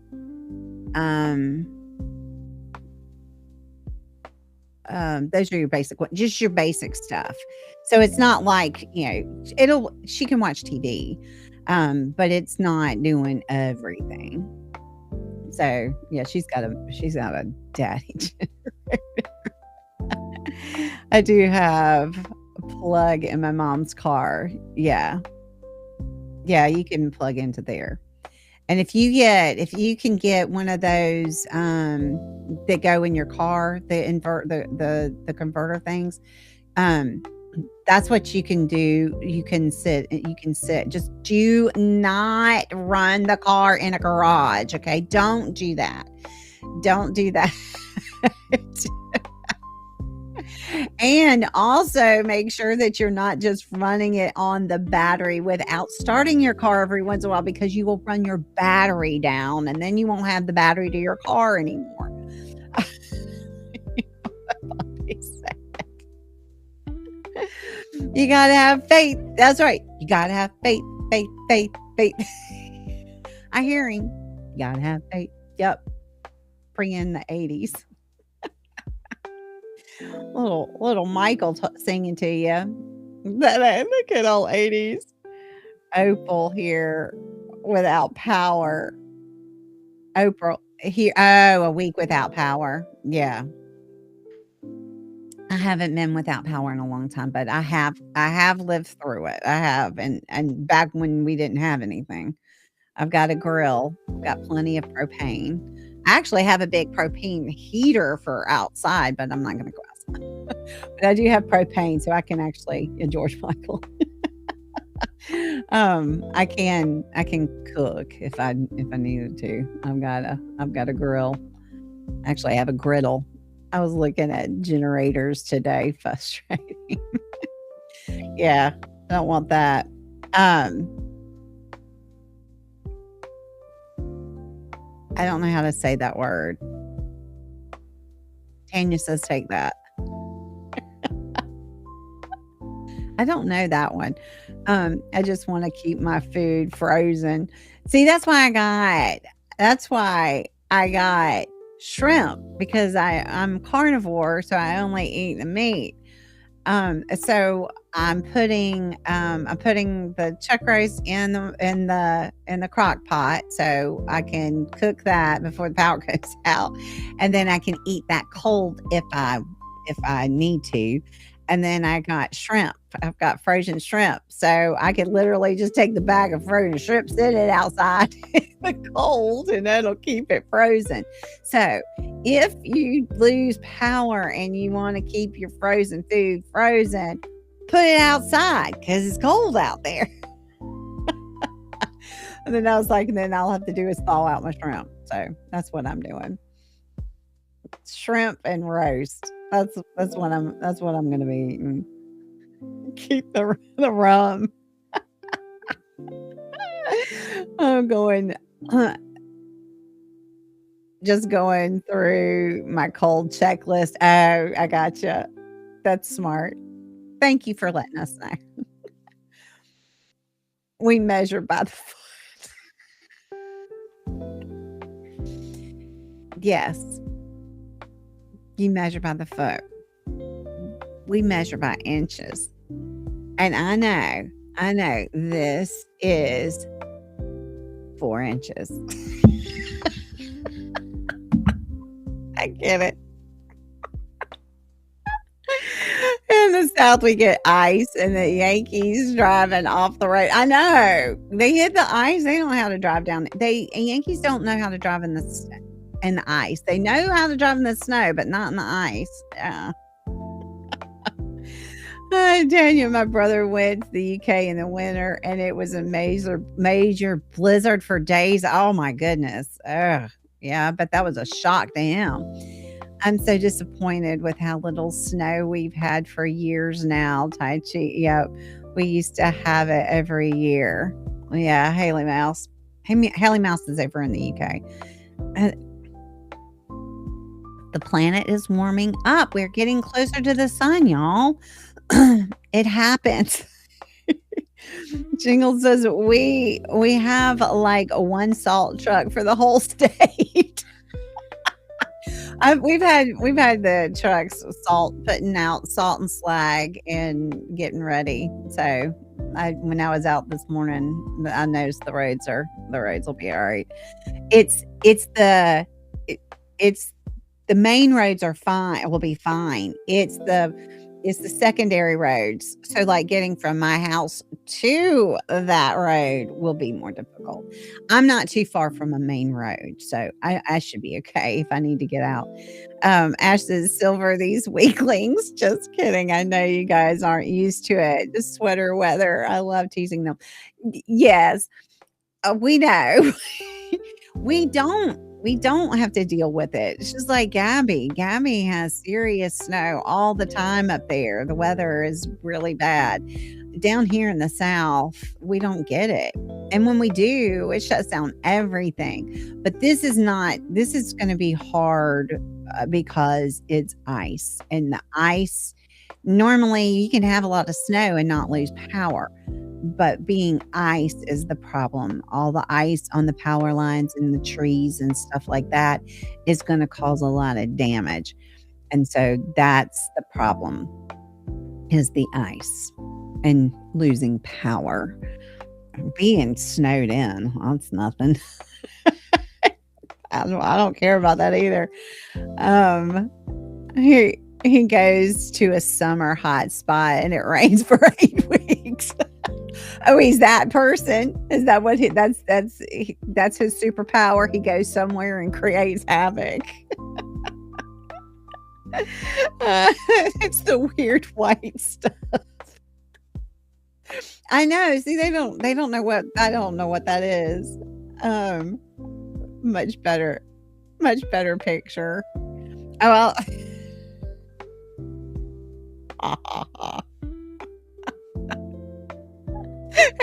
um, those are your basic one, just your basic stuff. So it's not like, she can watch TV, but it's not doing everything. So yeah, she's got a daddy I do have a plug in my mom's car. Yeah. Yeah, you can plug into there. And if you can get one of those that go in your car, the converter things, um that's what you can do. You can sit. Just do not run the car in a garage, okay? Don't do that. Don't do that. And also make sure that you're not just running it on the battery without starting your car every once in a while, because you will run your battery down and then you won't have the battery to your car anymore. You gotta have faith. That's right. You gotta have faith, faith, faith, faith. I hear him. You gotta have faith. Yep. Bring in the 80s. Little Michael singing to you. Look at old 80s. Opal here without power. Oprah here. Oh, a week without power. Yeah. I haven't been without power in a long time, but I have lived through it. I have, and back when we didn't have anything. I've got a grill, I've got plenty of propane. I actually have a big propane heater for outside, but I'm not gonna go outside. But I do have propane, so I can actually George Michael. I can cook if I needed to. I've got a grill. Actually, I have a griddle. I was looking at generators today. Frustrating. Yeah, I don't want that. Um, I don't know how to say that word. Tanya says take that. I don't know that one. I just want to keep my food frozen. See, that's why I got shrimp, because I'm carnivore, so I only eat the meat. So I'm putting the chuck roast in the crock pot so I can cook that before the power goes out, and then I can eat that cold if I need to. And then I got shrimp. I've got frozen shrimp, so I could literally just take the bag of frozen shrimp, sit it outside in the cold, and that'll keep it frozen. So if you lose power and you want to keep your frozen food frozen, put it outside because it's cold out there. And then I was like, and then all I have to do is thaw out my shrimp. So that's what I'm doing. Shrimp and roast. That's what I'm gonna be eating. Keep the rum. I'm going just going through my cold checklist. Oh, I gotcha. That's smart. Thank you for letting us know. We measure by the foot. Yes, you measure by the foot. we measure by inches. And I know this is 4 inches. I get it. In the South, we get ice and the Yankees driving off the road. I know. They hit the ice. They don't know how to drive down. Yankees don't know how to drive in the ice. They know how to drive in the snow, but not in the ice. Yeah. I tell you, my brother went to the UK in the winter, and it was a major blizzard for days. Oh my goodness. Ugh. Yeah, but that was a shock to him. I'm so disappointed with how little snow we've had for years now, Tai Chi. Yep. We used to have it every year. Yeah, Haley Mouse. Haley Mouse is over in the UK. The planet is warming up. We're getting closer to the sun, y'all. It happens. Jingle says we have like one salt truck for the whole state. We've had the trucks putting out salt and slag and getting ready. So when I was out this morning, I noticed the roads will be all right. It's the main roads are fine. Will be fine. It's the secondary roads. So like getting from my house to that road will be more difficult. I'm not too far from a main road, so I should be okay if I need to get out. Ash says, Silver, these weaklings. Just kidding. I know you guys aren't used to it. The sweater weather. I love teasing them. Yes, we know. We don't have to deal with it. It's just like Gabby. Gabby has serious snow all the time up there. The weather is really bad. Down here in the South, we don't get it. And when we do, it shuts down everything. But this is going to be hard because it's ice. And the ice, normally you can have a lot of snow and not lose power. But being ice is the problem. All the ice on the power lines and the trees and stuff like that is going to cause a lot of damage. And so that's the problem, is the ice and losing power. Being snowed in, that's nothing. I don't care about that either. He goes to a summer hot spot and it rains for 8 weeks. Oh, he's that person. Is that what that's his superpower? He goes somewhere and creates havoc. It's the weird white stuff. I know. See, they don't know what I don't know what that is. Much better picture. Oh well.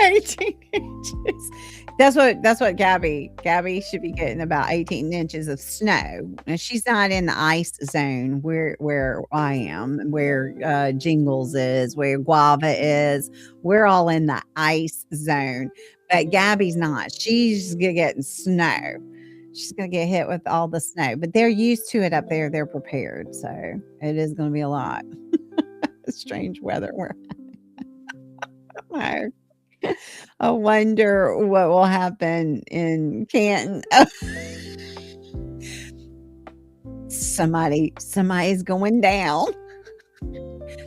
18 inches. That's what Gabby should be getting, about 18 inches of snow. And she's not in the ice zone where I am, where Jingles is, where Guava is. We're all in the ice zone. But Gabby's not. She's getting snow. She's going to get hit with all the snow. But they're used to it up there. They're prepared. So it is going to be a lot. Strange weather. I wonder what will happen in Canton. Somebody's going down.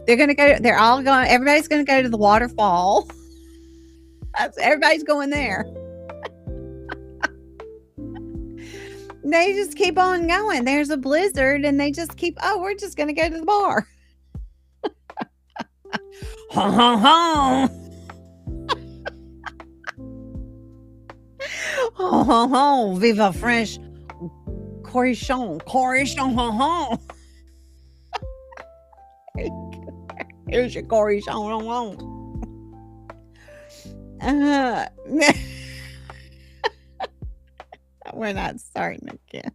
Everybody's going to go to the waterfall. Everybody's going there. They just keep on going. There's a blizzard and they just we're just going to go to the bar. Ha ha ha. Oh, ho, ho, viva French, cornichon, ho, ho. Here's your cornichon, we're not starting again.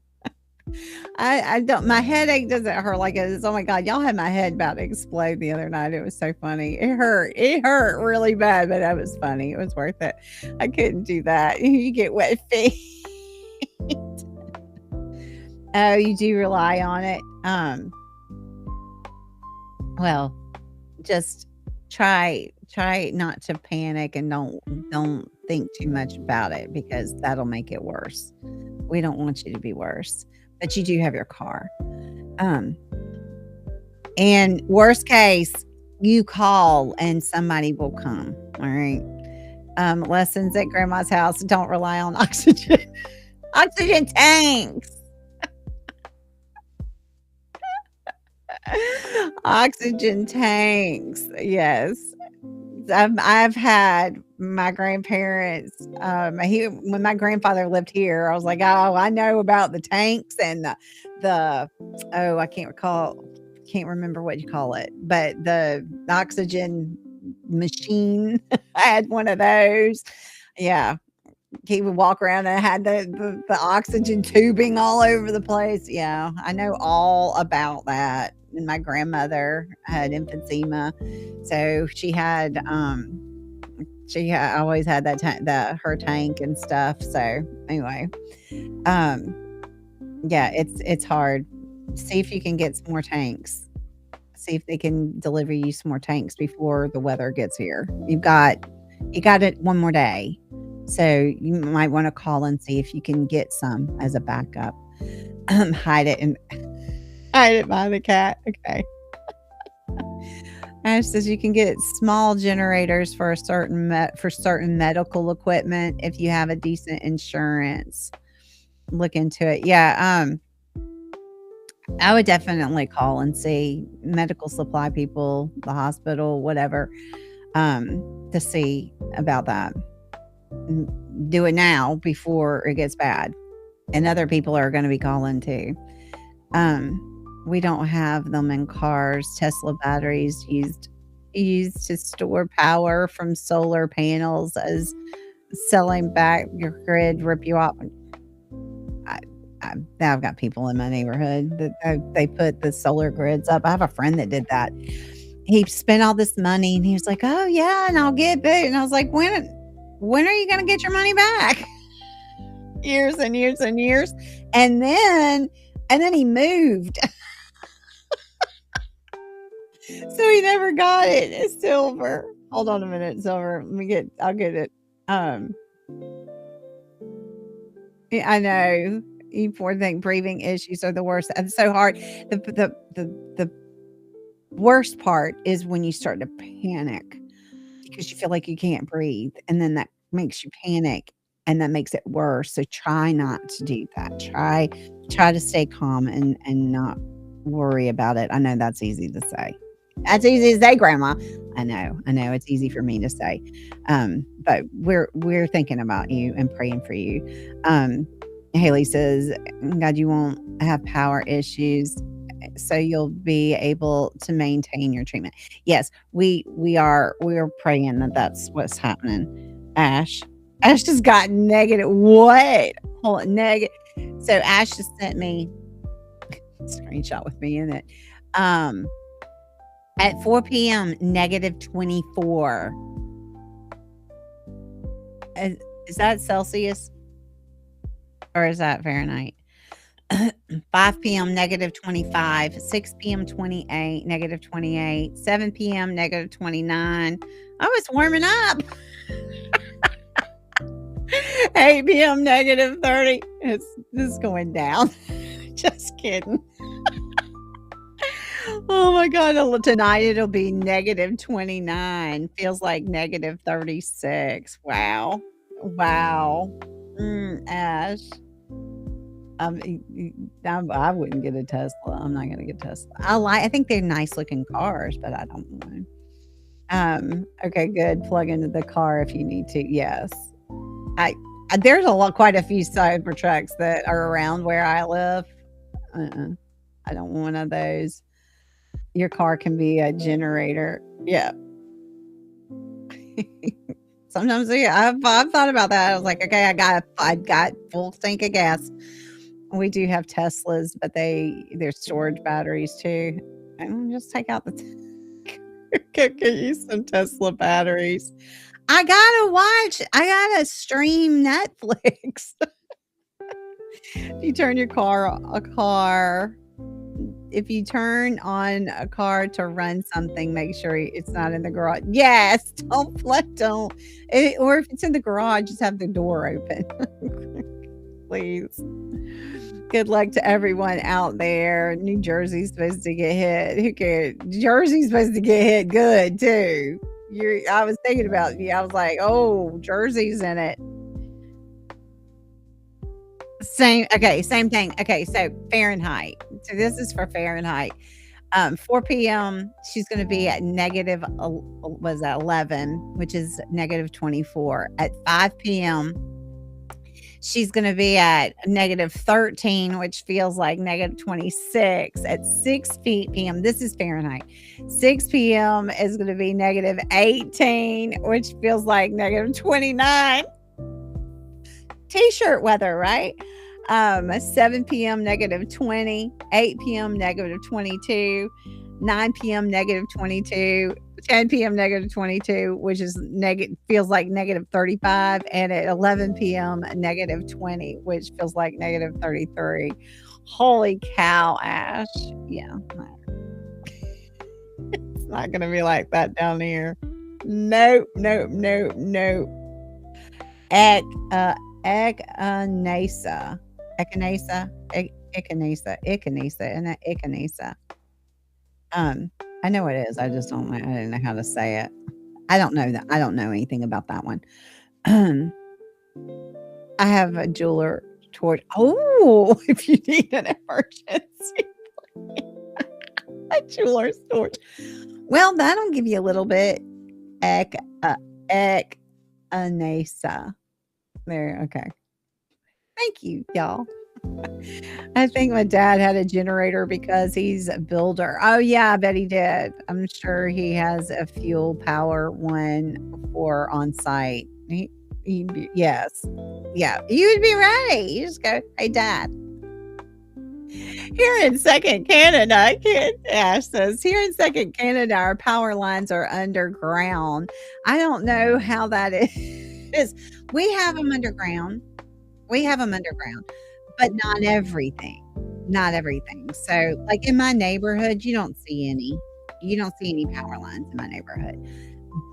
I don't. My headache doesn't hurt like it is. Oh my God, y'all had my head about to explode the other night. It was so funny. It hurt really bad, but it was funny. It was worth it. I couldn't do that. You get wet feet. Oh, you do rely on it. Well, just try not to panic and don't think too much about it because that'll make it worse. We don't want you to be worse, but you do have your car. And worst case, you call and somebody will come. All right. Lessons at grandma's house. Don't rely on oxygen. Oxygen tanks. Oxygen tanks. Yes. I've had my grandparents. When my grandfather lived here, I was like, oh, I know about the tanks and the I can't remember what you call it, but the oxygen machine. I had one of those. Yeah. He would walk around and had the oxygen tubing all over the place. Yeah, I know all about that. And my grandmother had emphysema, so she always had her tank and stuff. So anyway, yeah, it's hard. See if you can get some more tanks. See if they can deliver you some more tanks before the weather gets here. You got it one more day. So you might want to call and see if you can get some as a backup. Hide it behind the cat. Okay. Ash says you can get small generators for certain medical equipment if you have a decent insurance. Look into it. Yeah. I would definitely call and see medical supply people, the hospital, whatever, to see about that. Do it now before it gets bad. And other people are going to be calling too. We don't have them in cars. Tesla batteries used to store power from solar panels as selling back your grid rip you off. I've got people in my neighborhood that they put the solar grids up. I have a friend that did that. He spent all this money and he was like, oh yeah, and I'll get it. And I was like, when are you going to get your money back? Years and years and years. And then he moved. So he never got it. It's silver. Hold on a minute, silver. I'll get it. Yeah, I know. You poor thing. Breathing issues are the worst. It's so hard. The worst part is when you start to panic because you feel like you can't breathe, and then that makes you panic, and that makes it worse. So try not to do that. Try to stay calm and not worry about it. I know that's easy to say. That's easy to say, Grandma. I know. It's easy for me to say. But we're thinking about you and praying for you. Haley says, God, you won't have power issues, so you'll be able to maintain your treatment. Yes, we are praying that's what's happening. Ash just got negative. What? Hold on, negative. So Ash just sent me a screenshot with me in it. At 4 p.m, negative 24. Is that Celsius? Or is that Fahrenheit? 5 p.m, negative 25. 6 p.m, 28, negative 28. 7 p.m, negative 29. Oh, it's warming up. 8 p.m, negative 30. This is going down. Just kidding. Oh my God. Tonight it'll be negative 29. Feels like negative 36. Wow. Ash. I wouldn't get a Tesla. I'm not going to get a Tesla. I think they're nice looking cars, but I don't know. Okay, good. Plug into the car if you need to. Yes. There's quite a few Cybertrucks that are around where I live. I don't want one of those. Your car can be a generator. Yeah. Sometimes I've thought about that. I was like, okay, I got full tank of gas. We do have Teslas, but they're storage batteries too. And just take out get you some Tesla batteries. I gotta stream Netflix. If you turn your car if you turn on a car to run something, make sure it's not in the garage. Yes, don't. Or if it's in the garage, just have the door open. Please. Good luck to everyone out there. New Jersey's supposed to get hit. Who cares? Jersey's supposed to get hit good too. I was thinking about you. I was like, oh, Jersey's in it. Same thing. Okay, so Fahrenheit. So this is for Fahrenheit. 4 p.m. she's going to be at negative 11, which is negative 24. At 5 p.m. she's going to be at negative 13, which feels like negative 26. At 6 p.m., this is Fahrenheit. 6 p.m. is going to be negative 18, which feels like negative 29. T-shirt weather, right? 7 p.m. negative 20, 8 p.m. negative 22, 9 p.m. negative 22, 10 p.m. negative 22, which is feels like negative 35, and at 11 p.m. negative 20, which feels like negative 33. Holy cow, Ash. Yeah. It's not going to be like that down here. Nope. Echinacea. I know what it is. I just don't know. I didn't know how to say it. I don't know that. I don't know anything about that one. I have a jeweler torch. Oh, if you need an emergency, a jeweler's torch. Well, that'll give you a little bit. Echinacea. There. Okay. Thank you, y'all. I think my dad had a generator because he's a builder. Oh, yeah, I bet he did. I'm sure he has a fuel power one for on site. Yes. Yeah, you would be ready. You just go, hey, Dad. Here in Second Canada, Ash says, here in Second Canada, our power lines are underground. I don't know how that is. We have them underground. But not everything. So, like in my neighborhood, you don't see any power lines in my neighborhood.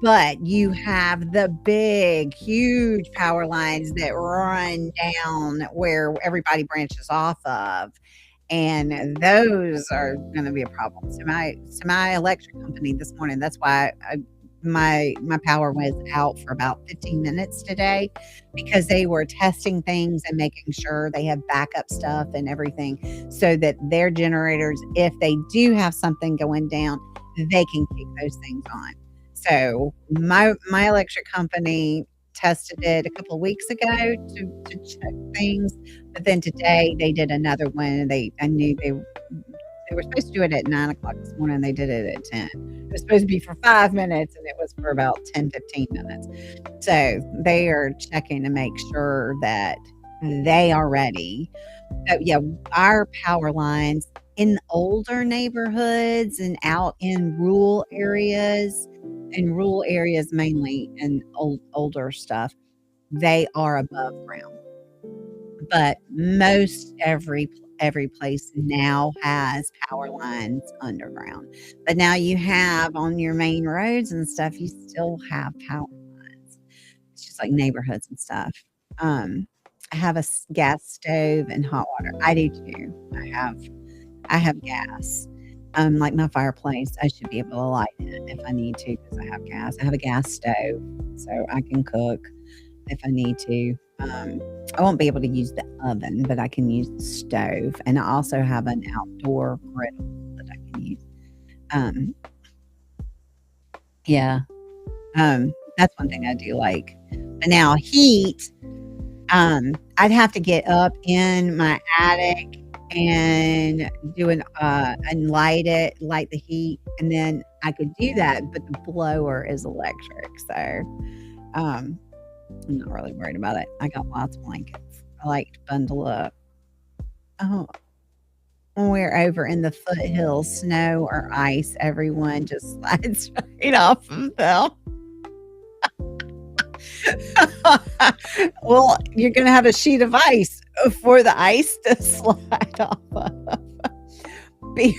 But you have the big, huge power lines that run down where everybody branches off of. And those are going to be a problem. So my electric company this morning, that's why my power was out for about 15 minutes today, because they were testing things and making sure they have backup stuff and everything, so that their generators, if they do have something going down, they can keep those things on. So my electric company tested it a couple of weeks ago to check things, but then today they did another one. I knew they were supposed to do it at 9 o'clock this morning. They did it at 10. It was supposed to be for 5 minutes, and it was for about 10, 15 minutes. So they are checking to make sure that they are ready. So yeah, our power lines in older neighborhoods and out in rural areas, mainly in older stuff, they are above ground. But most every place now has power lines underground. But now you have on your main roads and stuff, you still have power lines. It's just like neighborhoods and stuff. I have a gas stove and hot water. I do too. I have gas. Like my fireplace, I should be able to light it if I need to, because I have gas. I have a gas stove, so I can cook if I need to. I won't be able to use the oven, but I can use the stove. And I also have an outdoor griddle that I can use. That's one thing I do like. But now heat, I'd have to get up in my attic and and light the heat, and then I could do that, but the blower is electric. So, I'm not really worried about it. I got lots of blankets. I like to bundle up. Oh, when we're over in the foothills, snow or ice, everyone just slides right off of them. Well, you're going to have a sheet of ice for the ice to slide off of. beer,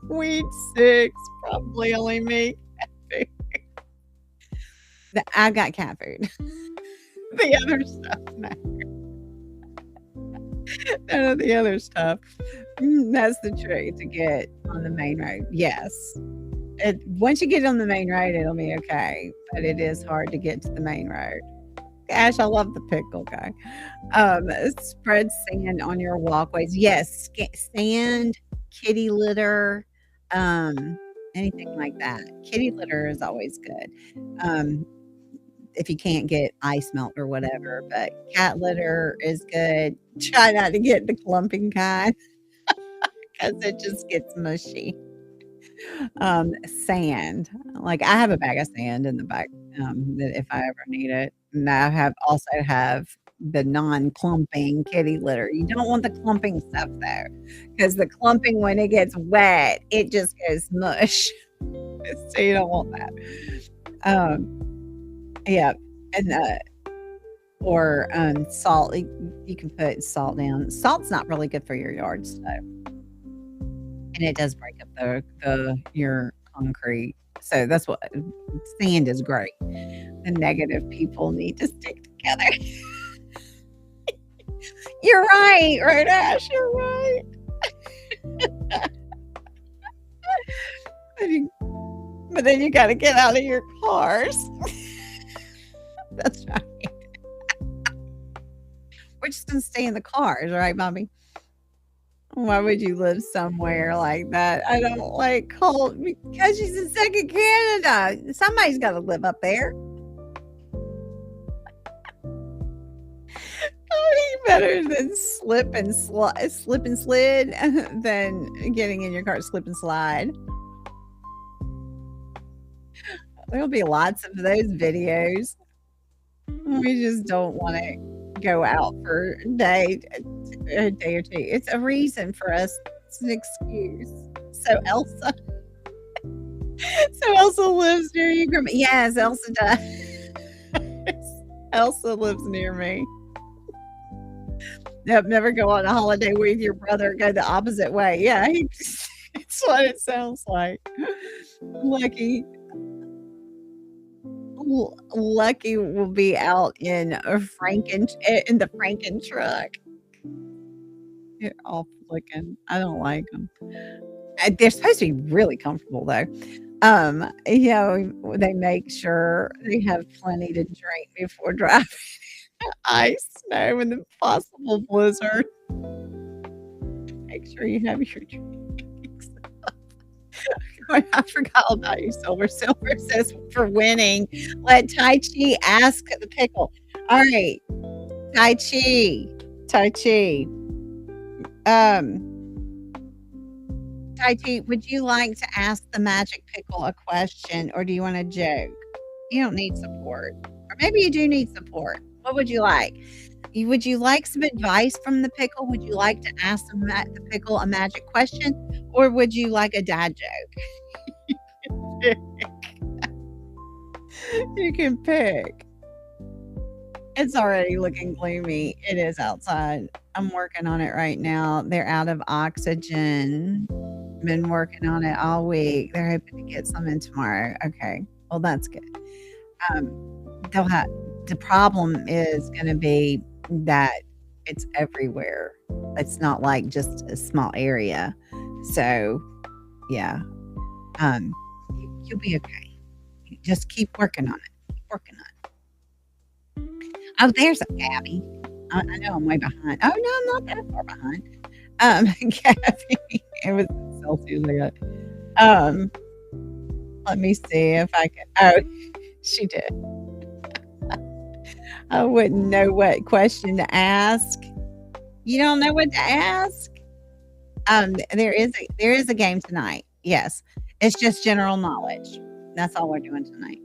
weed 6, probably only me. I got cat food. The other stuff, no. None of the other stuff. That's the trick to get on the main road. Yes. Once you get on the main road, it'll be okay, but it is hard to get to the main road. Gosh, I love the pickle guy. Spread sand on your walkways. Yes, sand, kitty litter, anything like that. Kitty litter is always good. If you can't get ice melt or whatever, but cat litter is good. Try not to get the clumping kind because it just gets mushy. Sand. Like I have a bag of sand in the back that if I ever need it. And I also have the non-clumping kitty litter. You don't want the clumping stuff though, because the clumping when it gets wet, it just goes mush. So you don't want that. Yeah, and or salt. You can put salt down. Salt's not really good for your yard stuff, and it does break up your concrete. So that's what sand is great. The negative people need to stick together. You're right, Ash. You're right. But then you got to get out of your cars. That's right. We're just going to stay in the cars, right, Mommy? Why would you live somewhere like that? I don't like cold because she's in second Canada. Somebody's got to live up there. Better than slip and slid than getting in your car slip and slide. There'll be lots of those videos. We just don't want to go out for a day or two. It's a reason for us. It's an excuse. So Elsa lives near you, Grandma. Yes, Elsa does. Elsa lives near me. Yep, never go on a holiday with your brother. Go the opposite way. Yeah, it's what it sounds like. Lucky will be out in the Franken truck. They're awful looking. I don't like them. They're supposed to be really comfortable though. They make sure they have plenty to drink before driving. Ice, snow, and the possible blizzard. Make sure you have your drinks. I forgot about you, Silver. Silver says for winning, let Tai Chi ask the pickle. All right, Tai Chi. Tai Chi, would you like to ask the magic pickle a question, or do you want to joke? You don't need support, or maybe you do need support. What would you like? Would you like some advice from the pickle? Would you like to ask the pickle a magic question? Or would you like a dad joke? You can pick. It's already looking gloomy. It is outside. I'm working on it right now. They're out of oxygen. Been working on it all week. They're hoping to get some in tomorrow. Okay. Well, that's good. The problem is going to be that it's everywhere. It's not like just a small area. So, yeah, you'll be okay. Just keep working on it. Oh, there's a Gabby. I know I'm way behind. Oh, no, I'm not that far behind. Gabby, it was Celsius. I got. Let me see if I can. Oh, she did. I wouldn't know what question to ask. You don't know what to ask? There is a game tonight. Yes. It's just general knowledge. That's all we're doing tonight.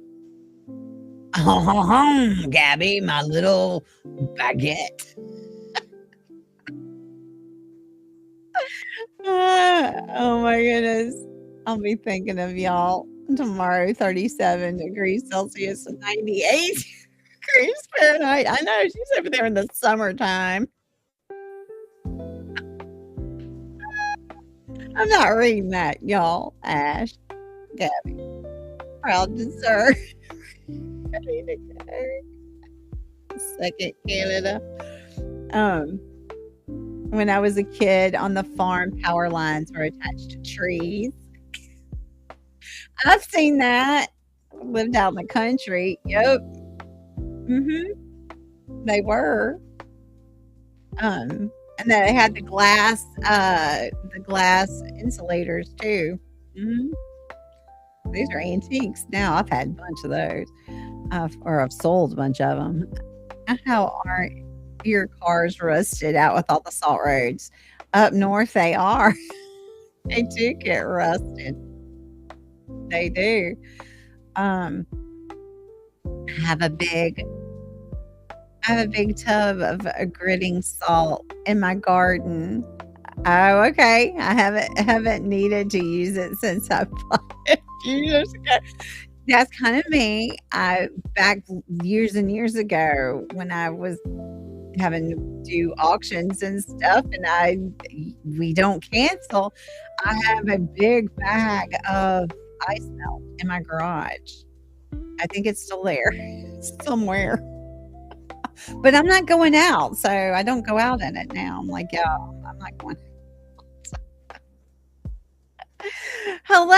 Oh, Gabby, my little baguette. Oh my goodness. I'll be thinking of y'all tomorrow. 37 degrees Celsius and 98 degrees Fahrenheit. I know she's over there in the summertime. I'm not reading that, y'all. Ash, Gabby, proud to serve. Ready to go. Second Canada. Um, when I was a kid on the farm, power lines were attached to trees. I've seen that. Lived out in the country. Yep. They were. And then they had the glass insulators too. Mhm. These are antiques now. I've had a bunch of those, or I've sold a bunch of them. How aren't your cars rusted out with all the salt roads? Up north, they are. They do get rusted. They do. Um, I have a big I have a big tub of gritting salt in my garden. Oh, okay. I haven't needed to use it since I bought it a few years ago. That's kind of me. I back years and years ago when I was having to do auctions and stuff, and we don't cancel. I have a big bag of ice melt in my garage. I think it's still there somewhere. But I'm not going out, so I don't go out in it now. I'm like, yeah, I'm not going. Hello,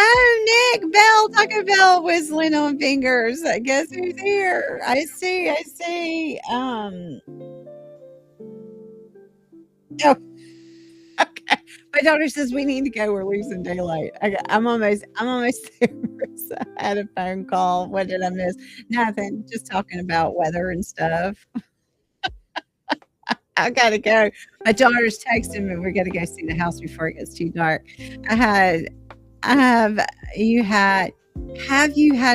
Nick Bell, Taco Bell, whistling on fingers. Guess who's here? I see. Oh, okay. My daughter says we need to go. We're losing daylight. I'm almost there. I had a phone call. What did I miss? Nothing. Just talking about weather and stuff. I gotta go. My daughter's texting me. We gotta go see the house before it gets too dark. I had, I have you had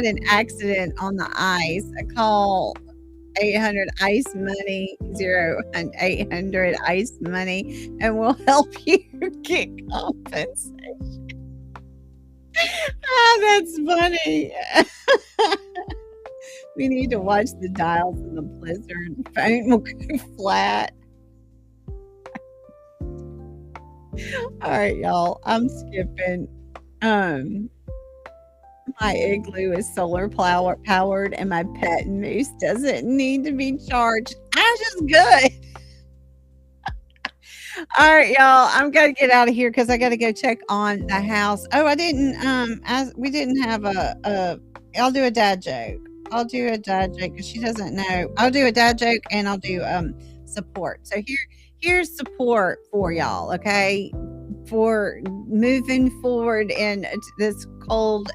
an accident on the ice? I call 800 ice money 0800 ice money and we'll help you get compensation. Oh, that's funny. We need to watch the dials in the blizzard. The phone will go flat. All right, y'all. I'm skipping. Um, my igloo is solar powered, and my pet moose doesn't need to be charged. Ash is good. All right, y'all. I'm gonna get out of here because I got to go check on the house. Oh, I didn't. As we didn't have a. I'll do a dad joke. I'll do a dad joke because she doesn't know. I'll do a dad joke and I'll do support. So here's support for y'all. Okay, for moving forward in this cold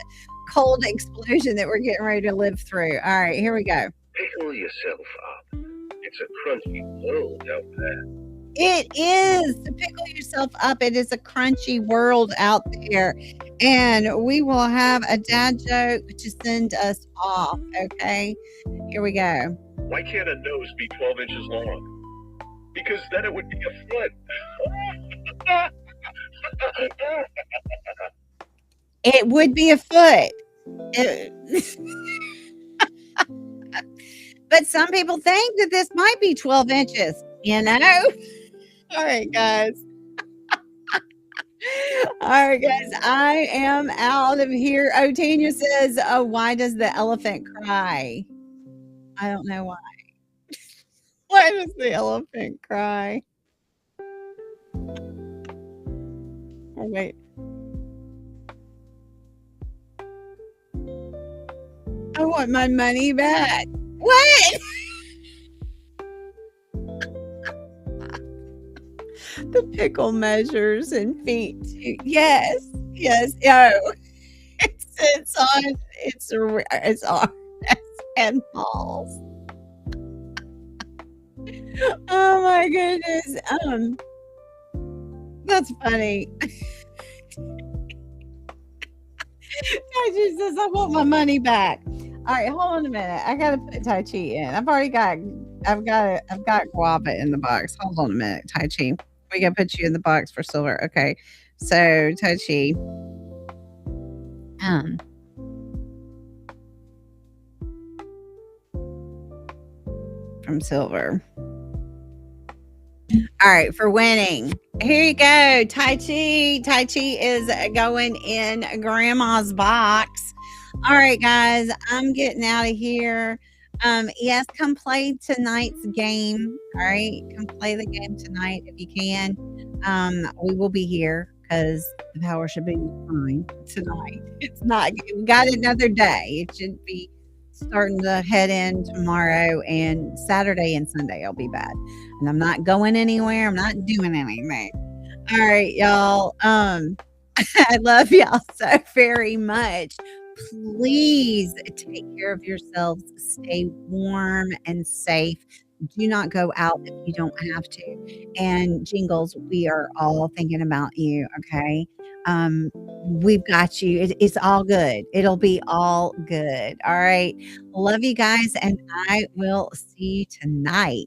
explosion that we're getting ready to live through. All right, here we go. Pickle yourself up. It's a crunchy world out there. It is to pickle yourself up. It is a crunchy world out there. And we will have a dad joke to send us off. Okay, here we go. Why can't a nose be 12 inches long? Because then it would be a foot. It would be a foot. But some people think that this might be 12 inches, you know? All right, guys. All right, guys. I am out of here. Oh, Tanya says, why does the elephant cry? I don't know why. Why does the elephant cry? Oh, wait. I want my money back. What? The pickle measures and feet. Yes. Oh, it's on and balls. Oh my goodness. That's funny. Tai says I want my money back. All right, hold on a minute. I gotta put Tai Chi in. I've got guava in the box. Hold on a minute, Tai Chi. We gotta put you in the box for silver. Okay. So Tai Chi. From silver. All right, for winning. Here you go. Tai Chi. Tai Chi is going in grandma's box. All right, guys, I'm getting out of here. Yes, come play tonight's game. All right, come play the game tonight if you can. We will be here because the power should be fine tonight. It's not. We got another day. It should be starting to head in tomorrow, and Saturday and Sunday I'll be bad. And I'm not going anywhere. I'm not doing anything. All right, y'all. I love y'all so very much. Please take care of yourselves. Stay warm and safe. Do not go out if you don't have to. And Jingles, we are all thinking about you. Okay. We've got you. It's all good. It'll be all good. All right. Love you guys. And I will see you tonight.